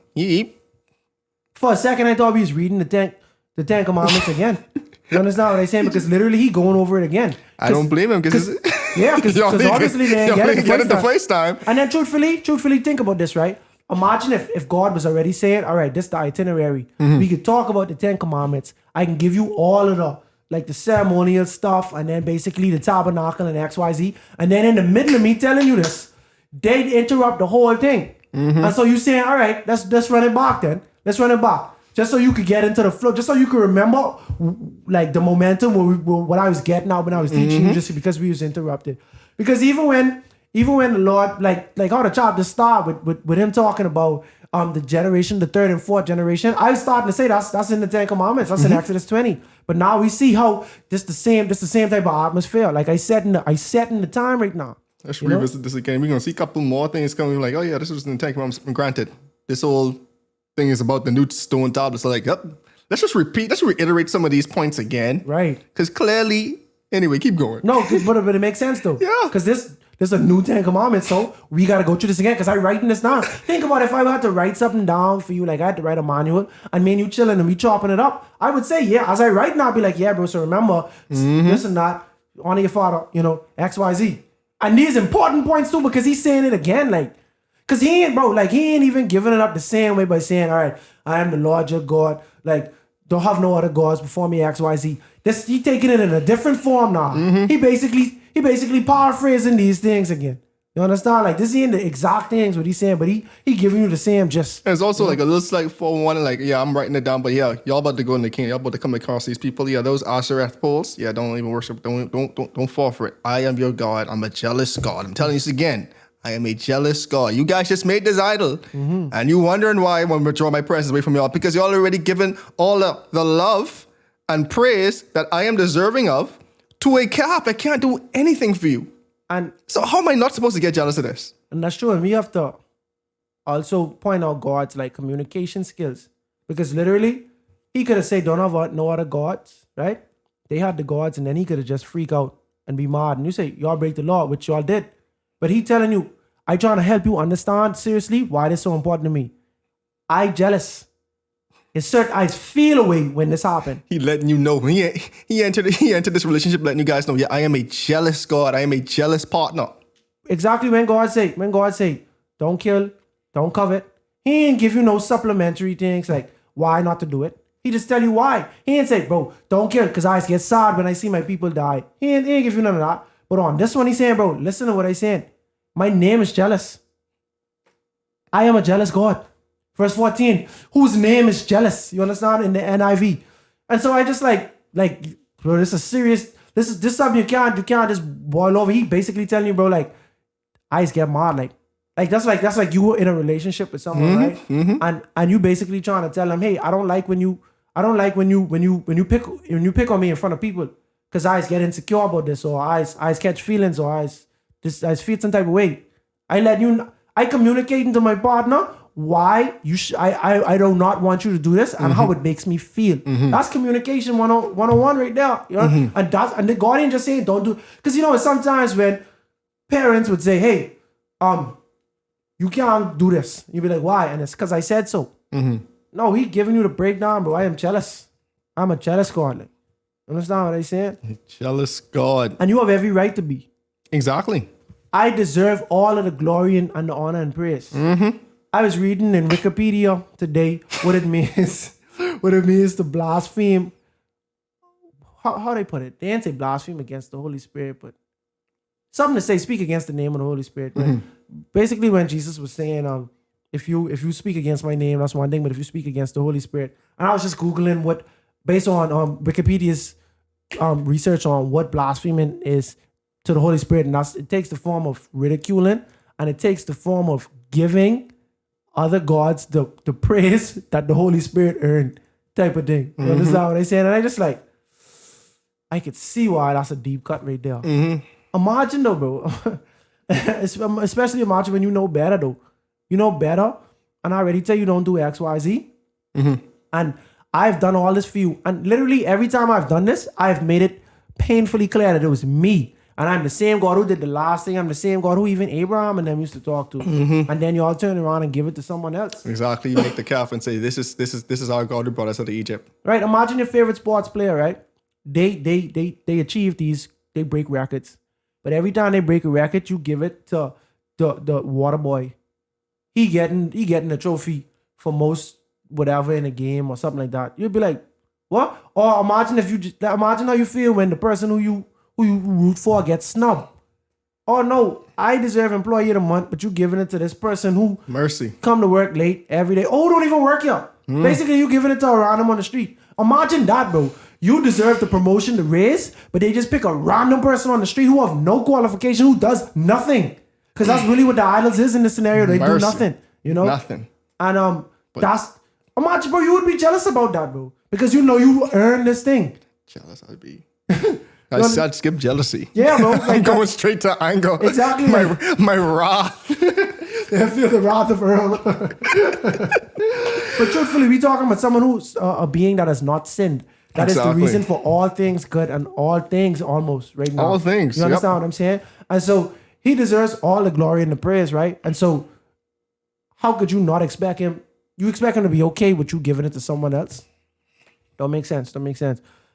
For a second, I thought we was reading the Ten Commandments again. You understand what I'm saying? Because literally he going over it again. I don't blame him because obviously they didn't get it the first time. And then truthfully think about this, right? Imagine if God was already saying, all right, this is the itinerary. We could talk about the 10 Commandments. I can give you all of the ceremonial stuff and then basically the tabernacle and XYZ. And then in the middle of me telling you this, they'd interrupt the whole thing. And so you saying, all right, let's run it back then. Let's run it back. Just so you could get into the flow, just so you could remember like the momentum what I was getting out when I was teaching you, just because we was interrupted. Because even when the Lord, like how the chapter start with him talking about the third and fourth generation, I was starting to say that's in the 10 Commandments, that's in Exodus 20. But now we see how this the same type of atmosphere. Like I set in the time right now. Let's revisit this again. We're gonna see a couple more things coming. Like, oh yeah, this was in the 10 Commandments. And granted, this whole thing is about the new stone tablets. So like, yep, let's reiterate some of these points again. Right. Because clearly, anyway, keep going. No, but it makes sense though. Yeah. Because this is a new 10 Commandments, so we got to go through this again because I'm writing this down. Think about if I had to write something down for you, like I had to write a manual, and me and you chilling and we chopping it up, I would say, yeah, as I write now, I'd be like, yeah, bro, so remember, this and that, honor your father, X, Y, Z. And these important points too, because he's saying it again, like, because he ain't even giving it up the same way by saying, all right, I am the Lord your God, like, don't have no other gods before me, X, Y, Z. He taking it in a different form now. He basically paraphrasing these things again. You understand? Like, this ain't the exact things what he's saying, but he giving you the same just. And it's also like a little slight for one, like, yeah, I'm writing it down, but yeah, y'all about to go in the king, y'all about to come across these people. Yeah, those Asherah poles, yeah, don't even worship, don't fall for it. I am your God. I'm a jealous God. I'm telling you this again. I am a jealous God. You guys just made this idol. And you wondering why I want to withdraw my presence away from y'all, because y'all already given all the love and praise that I am deserving of to a calf that can't do anything for you. And So how am I not supposed to get jealous of this? that's true. And we have to also point out God's like communication skills. Because literally, he could have said, don't have no other gods, right? They had the gods, and then he could have just freak out and be mad. And you say, y'all break the law, which y'all did. But he telling you, I trying to help you understand seriously why this is so important to me. I jealous. It's certain I feel away when this happened. He letting you know. He entered this relationship letting you guys know, yeah, I am a jealous God. I am a jealous partner. Exactly when God say, don't kill, don't covet. He ain't give you no supplementary things like why not to do it. He just tell you why. He ain't say, bro, don't kill because I get sad when I see my people die. He ain't give you none of that. But on this one, he's saying, bro, listen to what I'm saying. My name is jealous. I am a jealous God. Verse 14, whose name is jealous. You understand? In the NIV. And so I just like, bro, this is serious. This is something you can't just boil over. He basically telling you, bro, like, I just get mad. Like that's like you were in a relationship with someone, right? And you basically trying to tell them, hey, I don't like when you pick on me in front of people. Because I get insecure about this, or I catch feelings, or I feel some type of way. I communicating to my partner why I do not want you to do this and how it makes me feel. That's communication 101 right there. You know? And the guardian just saying don't do, because sometimes when parents would say, hey, you can't do this. You'd be like, why? And it's because I said so. No, he giving you the breakdown, bro. I am jealous. I'm a jealous God. Like, understand what I'm saying? Jealous God. And you have every right to be. Exactly. I deserve all of the glory and the honor and praise. I was reading in Wikipedia today what it means. What it means to blaspheme. How they put it? They didn't say blaspheme against the Holy Spirit, but something to say speak against the name of the Holy Spirit. Right? Basically, when Jesus was saying, if you speak against my name, that's one thing, but if you speak against the Holy Spirit, and I was just Googling what, based on Wikipedia's research on what blaspheming is to the Holy Spirit, and it takes the form of ridiculing, and it takes the form of giving other gods the praise that the Holy Spirit earned, type of thing. You understand what I'm saying? And I just like, I could see why that's a deep cut right there. Imagine though, bro. Especially imagine when you know better though. You know better, and I already tell you don't do X, Y, Z. And I've done all this for you. And literally every time I've done this, I've made it painfully clear that it was me. And I'm the same God who did the last thing. I'm the same God who even Abraham and them used to talk to. And then you all turn around and give it to someone else. Exactly. You make the calf and say, this is our God who brought us out of Egypt. Right. Imagine your favorite sports player, right? They achieve these, they break records. But every time they break a record, you give it to the water boy. He getting a trophy for most whatever in a game or something like that. You'd be like, what? Or imagine imagine how you feel when the person who you root for gets snubbed. Oh no, I deserve employee of the month, but you giving it to this person who mercy come to work late every day. Oh, don't even work here. Basically, you giving it to a random on the street. Imagine that, bro. You deserve the promotion, the raise, but they just pick a random person on the street who have no qualification, who does nothing. Because that's really what the idols is in this scenario. They do nothing, Nothing. And imagine, bro, you would be jealous about that, bro. Because you know you earned this thing. Jealous I'd be. I'd skip jealousy. Yeah, bro. I'm going straight to anger. Exactly. My wrath. I feel the wrath of Earl. But truthfully, we talking about someone who's a being that has not sinned. That is the reason for all things good and all things almost right now. All things. You understand what I'm saying? And so he deserves all the glory and the praise, right? And so how could you not expect him? You expect him to be okay with you giving it to someone else? Don't make sense.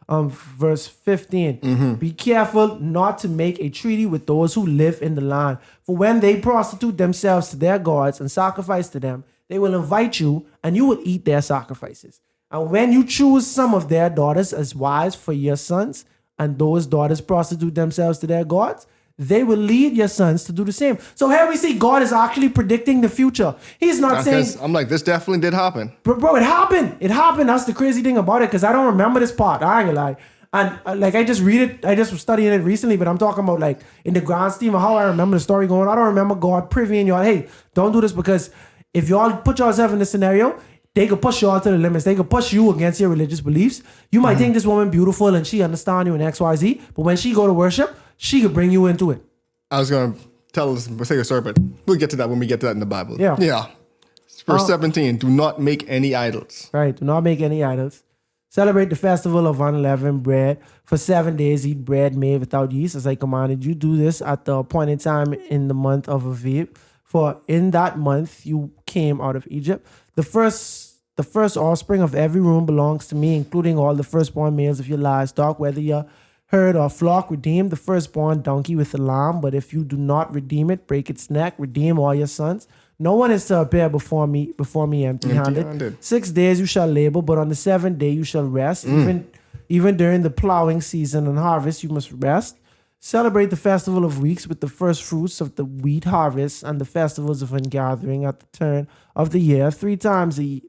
Verse 15. Be careful not to make a treaty with those who live in the land. For when they prostitute themselves to their gods and sacrifice to them, they will invite you and you will eat their sacrifices. And when you choose some of their daughters as wives for your sons, and those daughters prostitute themselves to their gods, they will lead your sons to do the same. So here we see God is actually predicting the future. He's not saying... I'm like, this definitely did happen. Bro, it happened. It happened. That's the crazy thing about it, because I don't remember this part. I ain't gonna lie. And like I just read it, I just was studying it recently, but I'm talking about like in the grand scheme of how I remember the story going. I don't remember God prevying y'all, hey, don't do this, because if y'all put yourself in this scenario, they could push y'all to the limits. They could push you against your religious beliefs. You might think this woman beautiful and she understand you in XYZ, but when she go to worship, she could bring you into it. I was going to tell us, we'll say a story, but we'll get to that when we get to that in the Bible. Yeah. Yeah. Verse 17, do not make any idols. Right, do not make any idols. Celebrate the festival of unleavened bread. For 7 days, eat bread made without yeast, as I commanded you. Do this at the appointed time in the month of Aviv. For in that month you came out of Egypt. The first offspring of every womb belongs to me, including all the firstborn males of your livestock, whether your herd or flock. Redeem the firstborn donkey with a lamb, but if you do not redeem it, break its neck. Redeem all your sons. No one is to appear before me empty-handed. 6 days you shall labor, but on the 7th day you shall rest. Even during the plowing season and harvest, you must rest. Celebrate the festival of weeks with the first fruits of the wheat harvest and the festivals of ingathering at the turn of the year. Three times a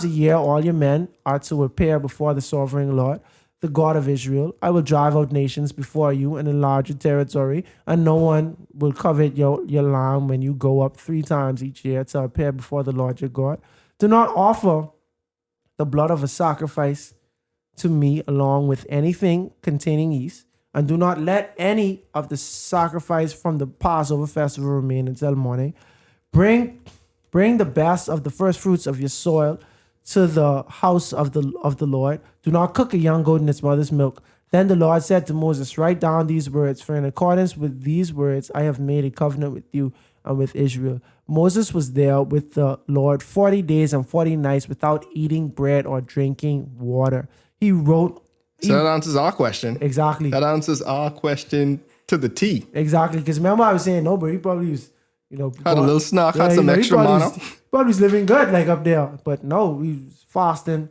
year, all your men are to appear before the sovereign Lord, the God of Israel. I will drive out nations before you and enlarge your territory, and no one will covet your land when you go up 3 times each year to appear before the Lord your God. Do not offer the blood of a sacrifice to me along with anything containing yeast, and do not let any of the sacrifice from the Passover festival remain until morning. Bring the best of the first fruits of your soil to the house of the Lord. Do not cook a young goat in its mother's milk. Then the Lord said to Moses, write down these words, for in accordance with these words I have made a covenant with you and with Israel. Moses was there with the Lord 40 days and 40 nights without eating bread or drinking water. He wrote... So that answers our question. Exactly. That answers our question to the T. Exactly. Because remember I was saying, no, but he probably was, Had a little snack, had some extra mana. Probably was living good, like up there. But no, he was fasting.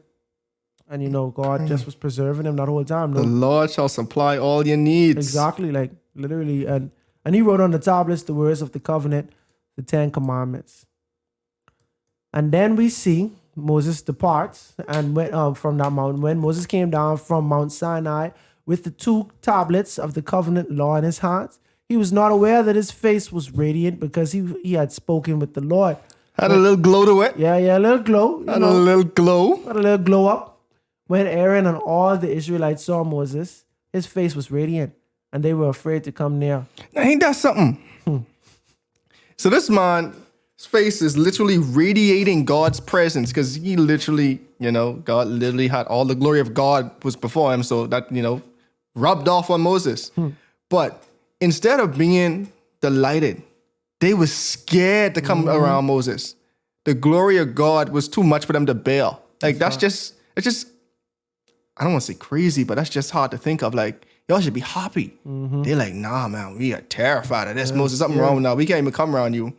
And, God just was preserving him that whole time. No? The Lord shall supply all your needs. Exactly, like literally. And he wrote on the tablets the words of the covenant, the 10 commandments. And then we see Moses departs and went from that mountain. When Moses came down from Mount Sinai with the 2 tablets of the covenant law in his hands, he was not aware that his face was radiant because he had spoken with the Lord. Had a little glow to it. Yeah, a little glow. Had a little glow. Had a little glow up. When Aaron and all the Israelites saw Moses, his face was radiant, and they were afraid to come near. Now, ain't that something? So this man's face is literally radiating God's presence, because he literally, God literally had all the glory of God was before him, so that, rubbed off on Moses. But instead of being delighted, they were scared to come around Moses. The glory of God was too much for them to bear. Like, it's just, I don't want to say crazy, but that's just hard to think of. Like, y'all should be happy. They're like, nah, man, we are terrified of this. Moses, something wrong now. We can't even come around you.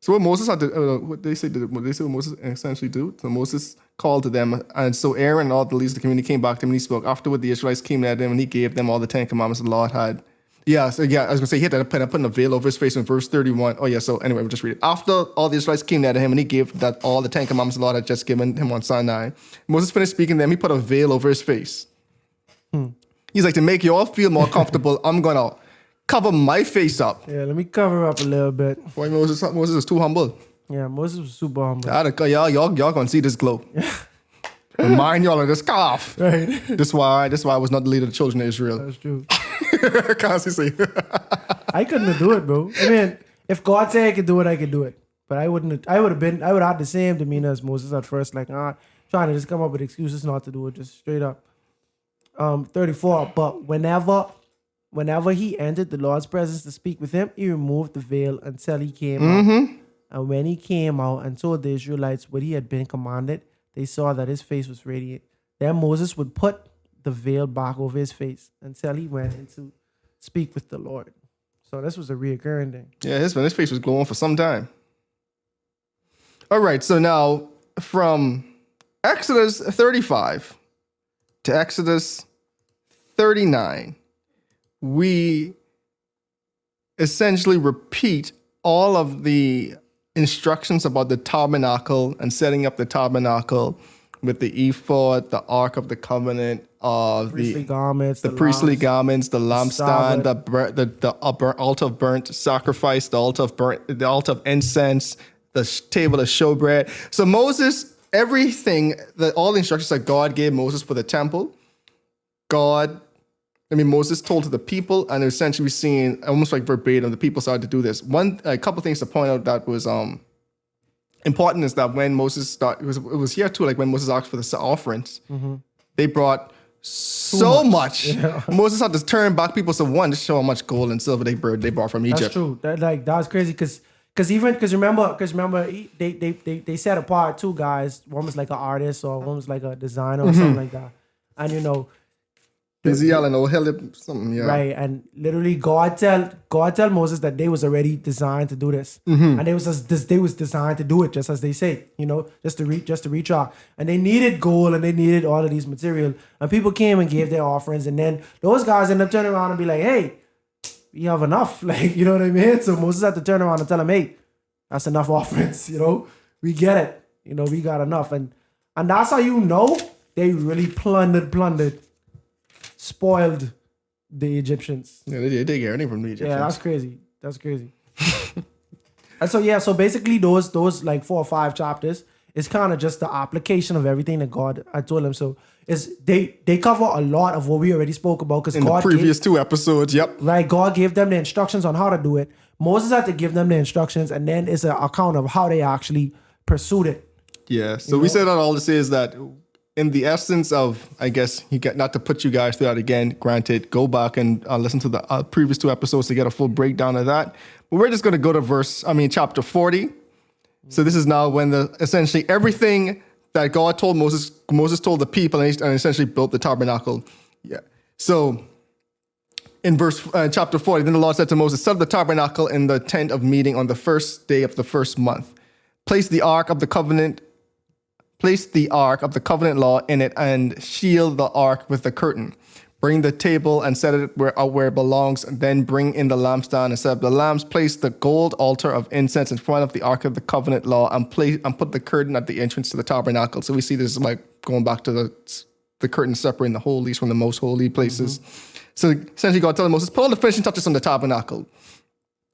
So what Moses had to, what they say Moses essentially do? So Moses called to them, and so Aaron and all the leaders of the community came back to him, and he spoke. Afterward, the Israelites came at him, and he gave them all the 10 commandments the Lord had. I was gonna say he had to put a veil over his face in verse 31. So anyway, we'll just read it. After all the Israelites came near to him, and he gave that all the 10 commandments the Lord had just given him on Sinai. Moses finished speaking to them. He put a veil over his face. He's like, to make you all feel more comfortable, I'm gonna cover my face up. Yeah, let me cover up a little bit. Why Moses is too humble. Yeah, Moses was super humble. Y'all gonna see this glow. Remind y'all of this scarf. Right. This why I was not the leader of the children of Israel. That's true. Can't say. I couldn't do it, bro. I mean, if God said I could do it, I could do it. But I would have had the same demeanor as Moses at first, like, trying to just come up with excuses not to do it, just straight up. 34. But whenever he entered the Lord's presence to speak with him, he removed the veil until he came out. And when he came out and told the Israelites what he had been commanded, they saw that his face was radiant. Then Moses would put the veil back over his face until he went in to speak with the Lord. So this was a reoccurring thing. Yeah, his face was glowing for some time. All right, so now from Exodus 35 to Exodus 39, we essentially repeat all of the instructions about the tabernacle and setting up the tabernacle with the ephod, the Ark of the Covenant, priestly garments, the priestly lamps, garments, the lampstand, salve. the altar of burnt sacrifice, the altar of incense, the table of showbread. So Moses, everything, all the instructions that God gave Moses for the temple, Moses told to the people, and essentially we're seeing almost like verbatim, the people started to do this. A couple things to point out that was important is that when Moses started, it was here too, like when Moses asked for the offerings, they brought so much. Yeah. Moses had to turn back people. So one, to show how much gold and silver they brought from Egypt. That's true. That's crazy because remember they set apart two guys. One was like an artist, or one was like a designer, or something like that. And Ezekiel and Ohel, something, yeah. Right, and literally God tell Moses that they was already designed to do this, and they was designed to do it just as they say, just to reach out, and they needed gold and they needed all of these material, and people came and gave their offerings, and then those guys ended up turning around and be like, hey, we have enough, like, you know what I mean? So Moses had to turn around and tell them, hey, that's enough offerings, we get it, we got enough, and that's how they really plundered. Spoiled the Egyptians. Yeah, they get everything from the Egyptians. Yeah, that's crazy. And so basically those like 4 or 5 chapters is kind of just the application of everything that God had told them. So they cover a lot of what we already spoke about because in the previous 2 episodes. Yep. Right, God gave them the instructions on how to do it. Moses had to give them the instructions, and then it's an account of how they actually pursued it. Yeah. So we said that all to say is that, in the essence of, I guess, not to put you guys through that again, granted, go back and listen to the previous 2 episodes to get a full breakdown of that. But we're just going to go to chapter 40. So this is now when essentially everything that God told Moses told the people, and essentially built the tabernacle. Yeah. So in chapter 40, then the Lord said to Moses, set up the tabernacle in the tent of meeting on the first day of the first month. Place the ark of the covenant law in it, and shield the ark with the curtain. Bring the table and set it where it belongs. Then bring in the lampstand and set up the lamps. Place the gold altar of incense in front of the ark of the covenant law, and put the curtain at the entrance to the tabernacle. So we see this like going back to the curtain separating the holies from the most holy places. So essentially God told Moses, put all the finishing touches on the tabernacle.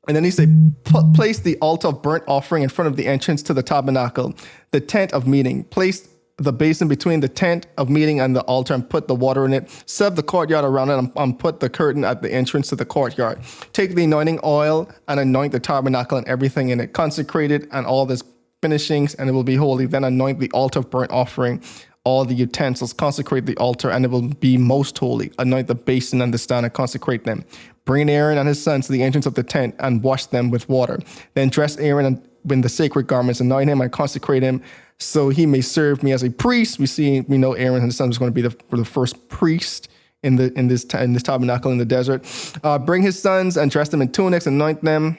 And then he said, place the altar of burnt offering in front of the entrance to the tabernacle, the tent of meeting. Place the basin between the tent of meeting and the altar, and put the water in it. Set the courtyard around it, and put the curtain at the entrance to the courtyard. Take the anointing oil and anoint the tabernacle and everything in it. Consecrate it and all its finishings, and it will be holy. Then anoint the altar of burnt offering, all the utensils. Consecrate the altar, and it will be most holy. Anoint the basin and the stand, and consecrate them. Bring Aaron and his sons to the entrance of the tent and wash them with water. Then dress Aaron in the sacred garments, anoint him and consecrate him, so he may serve me as a priest. We know Aaron and his sons is going to be the first priest in this tabernacle in the desert. Bring his sons and dress them in tunics, anoint them,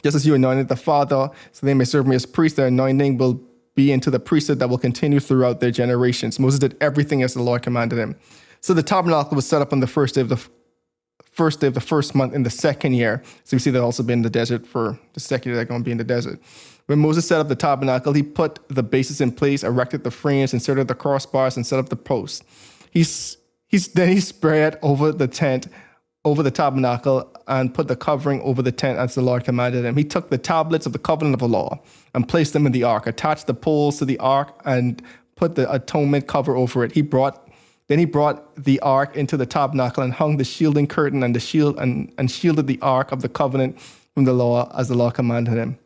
just as you anointed the father, so they may serve me as priests. Their anointing will be into the priesthood that will continue throughout their generations. Moses did everything as the Lord commanded him. So the tabernacle was set up on the first day of the first month in the second year. So we see that also been in the desert for the second year they're going to be in the desert. When Moses set up the tabernacle, he put the bases in place, erected the frames, inserted the crossbars, and set up the posts. Then he spread over the tent, over the tabernacle, and put the covering over the tent as the Lord commanded him. He took the tablets of the covenant of the law and placed them in the ark, attached the poles to the ark, and put the atonement cover over it. Then he brought the ark into the tabernacle and hung the shielding curtain and shielded the ark of the covenant from the law as the law commanded him.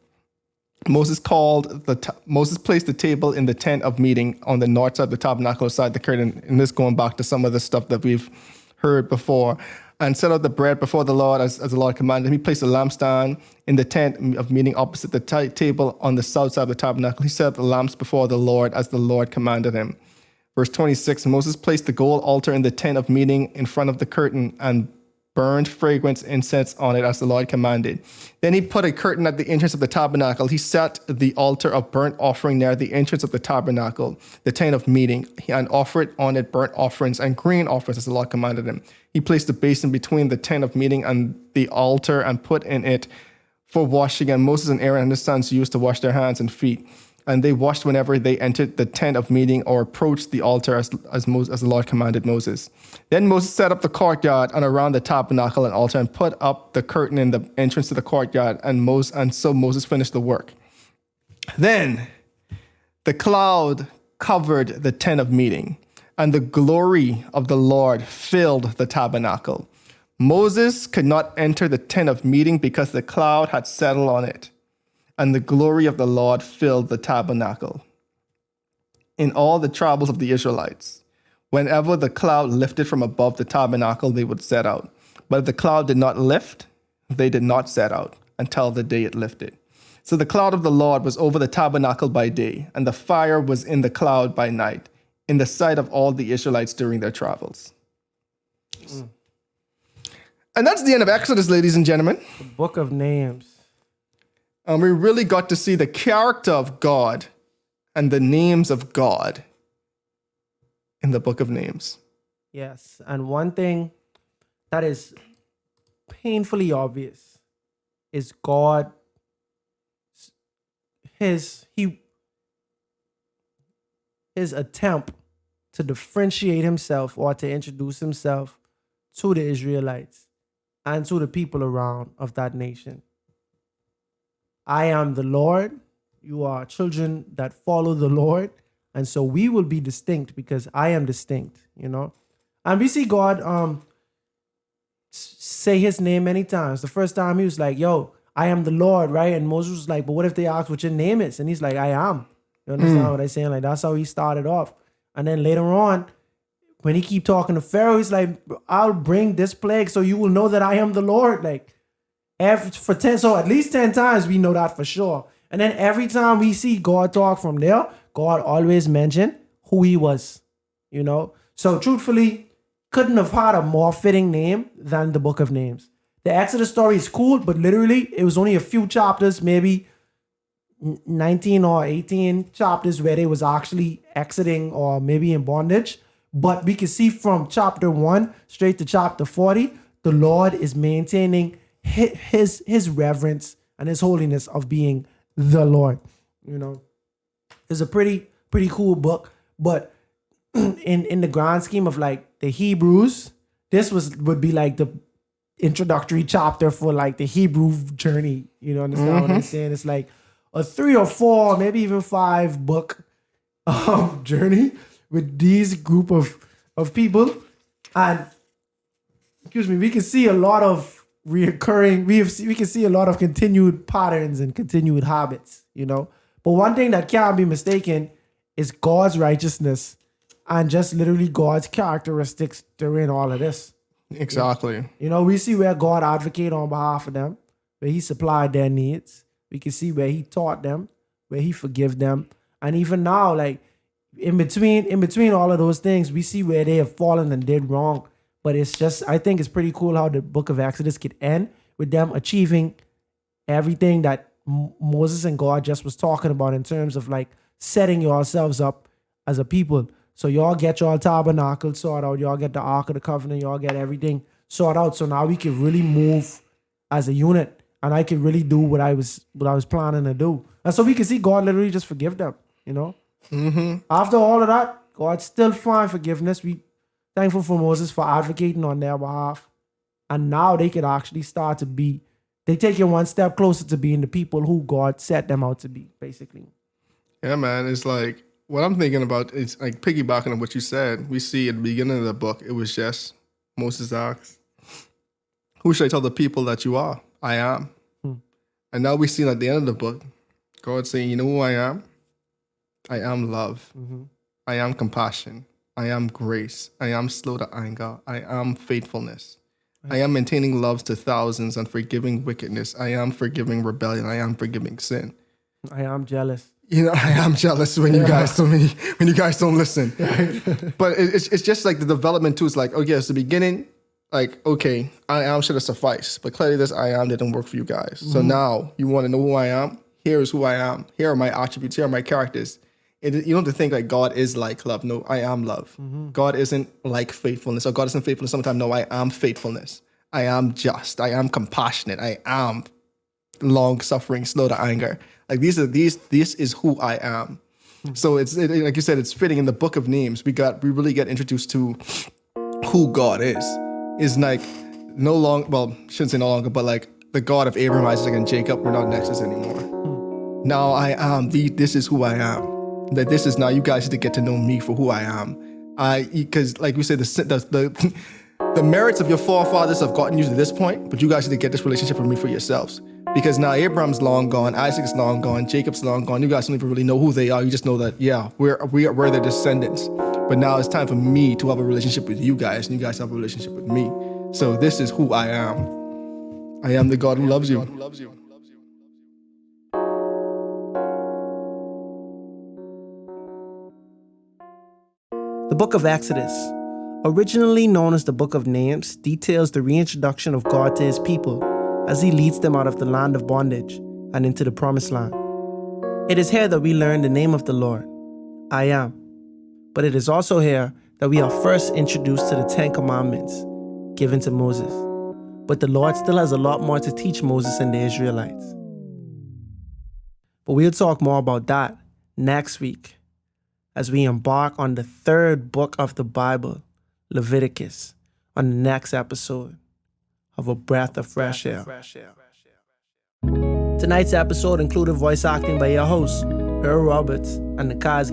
Moses placed the table in the tent of meeting on the north side of the tabernacle beside the curtain. And this going back to some of the stuff that we've heard before. And set out the bread before the Lord as the Lord commanded him. He placed a lampstand in the tent of meeting opposite the table on the south side of the tabernacle. He set up the lamps before the Lord as the Lord commanded him. Verse 26, Moses placed the gold altar in the tent of meeting in front of the curtain and burned fragrance incense on it as the Lord commanded. Then he put a curtain at the entrance of the tabernacle. He set the altar of burnt offering near the entrance of the tabernacle, the tent of meeting, and offered on it burnt offerings and grain offerings as the Lord commanded him. He placed the basin between the tent of meeting and the altar and put in it for washing, and Moses and Aaron and his sons used to wash their hands and feet. and they washed whenever they entered the tent of meeting or approached the altar as the Lord commanded Moses. Then Moses set up the courtyard and around the tabernacle and altar and put up the curtain in the entrance to the courtyard, and so Moses finished the work. Then the cloud covered the tent of meeting, and the glory of the Lord filled the tabernacle. Moses could not enter the tent of meeting because the cloud had settled on it, and the glory of the Lord filled the tabernacle. In all the tribes of the Israelites, whenever the cloud lifted from above the tabernacle, they would set out. But if the cloud did not lift, they did not set out until the day it lifted. So the cloud of the Lord was over the tabernacle by day, and the fire was in the cloud by night, in the sight of all the Israelites during their travels. And that's the end of Exodus, ladies and gentlemen. The book of names. And we really got to see the character of God and the names of God in the book of names. Yes. And one thing that is painfully obvious is God, his attempt to differentiate himself or to introduce himself to the Israelites and to the people around of that nation. I am the Lord. You are children that follow the Lord. And so we will be distinct because I am distinct, you know. And we see God say his name many times. The first time he was like, yo, I am the Lord, right? And Moses was like, but what if they ask what your name is? And he's like, I am. You understand what I'm saying? Like, that's how he started off. And then later on, when he keep talking to Pharaoh, he's like, I'll bring this plague so you will know that I am the Lord. Like, so at least 10 times we know that for sure. And then every time we see God talk from there, God always mentioned who he was, you know? So truthfully, couldn't have had a more fitting name than the book of names. The Exodus story is cool, but literally it was only a few chapters, maybe 19 or 18 chapters where they was actually exiting or maybe in bondage. But we can see from chapter 1 straight to chapter 40, the Lord is maintaining his reverence and his holiness of being the Lord. You know, it's a pretty cool book. But in the grand scheme of like the Hebrews, this would be like the introductory chapter for like the Hebrew journey. You know, understand what I'm saying? It's like a 3 or 4, maybe even 5 book journey with these group of people. And we can see a lot of reoccurring, we can see a lot of continued patterns and continued habits, you know. But one thing that can't be mistaken is God's righteousness and just literally God's characteristics during all of this. Exactly. You know, we see where God advocated on behalf of them, where he supplied their needs. We can see where he taught them, where he forgave them. And even now, like, in between all of those things, we see where they have fallen and did wrong. But it's just, I think it's pretty cool how the book of Exodus could end with them achieving everything that Moses and God just was talking about in terms of like setting yourselves up as a people. So y'all get your tabernacle sorted out, y'all get the Ark of the Covenant, y'all get everything sorted out. So now we can really move as a unit, and I can really do what I was planning to do. And so we can see God literally just forgive them, you know. After all of that, God still find forgiveness. We thankful for Moses for advocating on their behalf. And now they could actually start to be, they take you one step closer to being the people who God set them out to be, basically. Yeah, man. It's like, what I'm thinking about is like piggybacking on what you said. We see at the beginning of the book, it was just Moses asks, who should I tell the people that you are? I am. And now we see at the end of the book, God saying, you know who I am? I am love. I am compassion. I am grace. I am slow to anger. I am faithfulness. I am maintaining love to thousands and forgiving wickedness. I am forgiving rebellion. I am forgiving sin. I am jealous. You know, I am jealous when you guys don't listen. But it's just like the development too. It's like, okay, it's the beginning. Like, okay, I am should have sufficed, but clearly this I am didn't work for you guys. So now you want to know who I am. Here is who I am. Here are my attributes. Here are my characters. You don't have to think like God is like love. No, I am love. God isn't like faithfulness, or God isn't faithfulness sometimes. No, I am faithfulness. I am just. I am compassionate. I am long suffering, slow to anger. Like this is who I am. So like you said, it's fitting in the book of names. We really get introduced to who God is. Is like shouldn't say no longer, but like the God of Abraham, Isaac, and Jacob. We're not Nakhaz anymore. Now I am this is who I am. That this is now you guys need to get to know me for who I am. Because like we said, the merits of your forefathers have gotten you to this point, but you guys need to get this relationship with me for yourselves. Because now Abraham's long gone, Isaac's long gone, Jacob's long gone. You guys don't even really know who they are. You just know that, yeah, we're their descendants. But now it's time for me to have a relationship with you guys, and you guys have a relationship with me. So this is who I am. I am the God who loves you. The book of Exodus, originally known as the book of names, details the reintroduction of God to his people as he leads them out of the land of bondage and into the promised land. It is here that we learn the name of the Lord, I am. But it is also here that we are first introduced to the 10 Commandments given to Moses. But the Lord still has a lot more to teach Moses and the Israelites. But we'll talk more about that next week as we embark on the third book of the Bible, Leviticus, on the next episode of A Breath of Fresh Air. Tonight's episode included voice acting by your hosts, Earl Roberts and Nakhaz.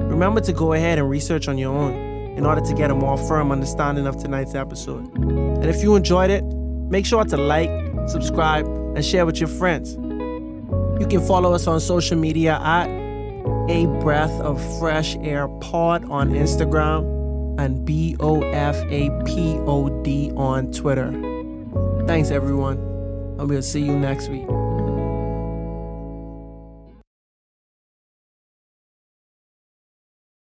Remember to go ahead and research on your own in order to get a more firm understanding of tonight's episode. And if you enjoyed it, make sure to like, subscribe, and share with your friends. You can follow us on social media at A Breath of Fresh Air Pod on Instagram and BOFAPOD on Twitter. Thanks everyone, and we'll see you next week.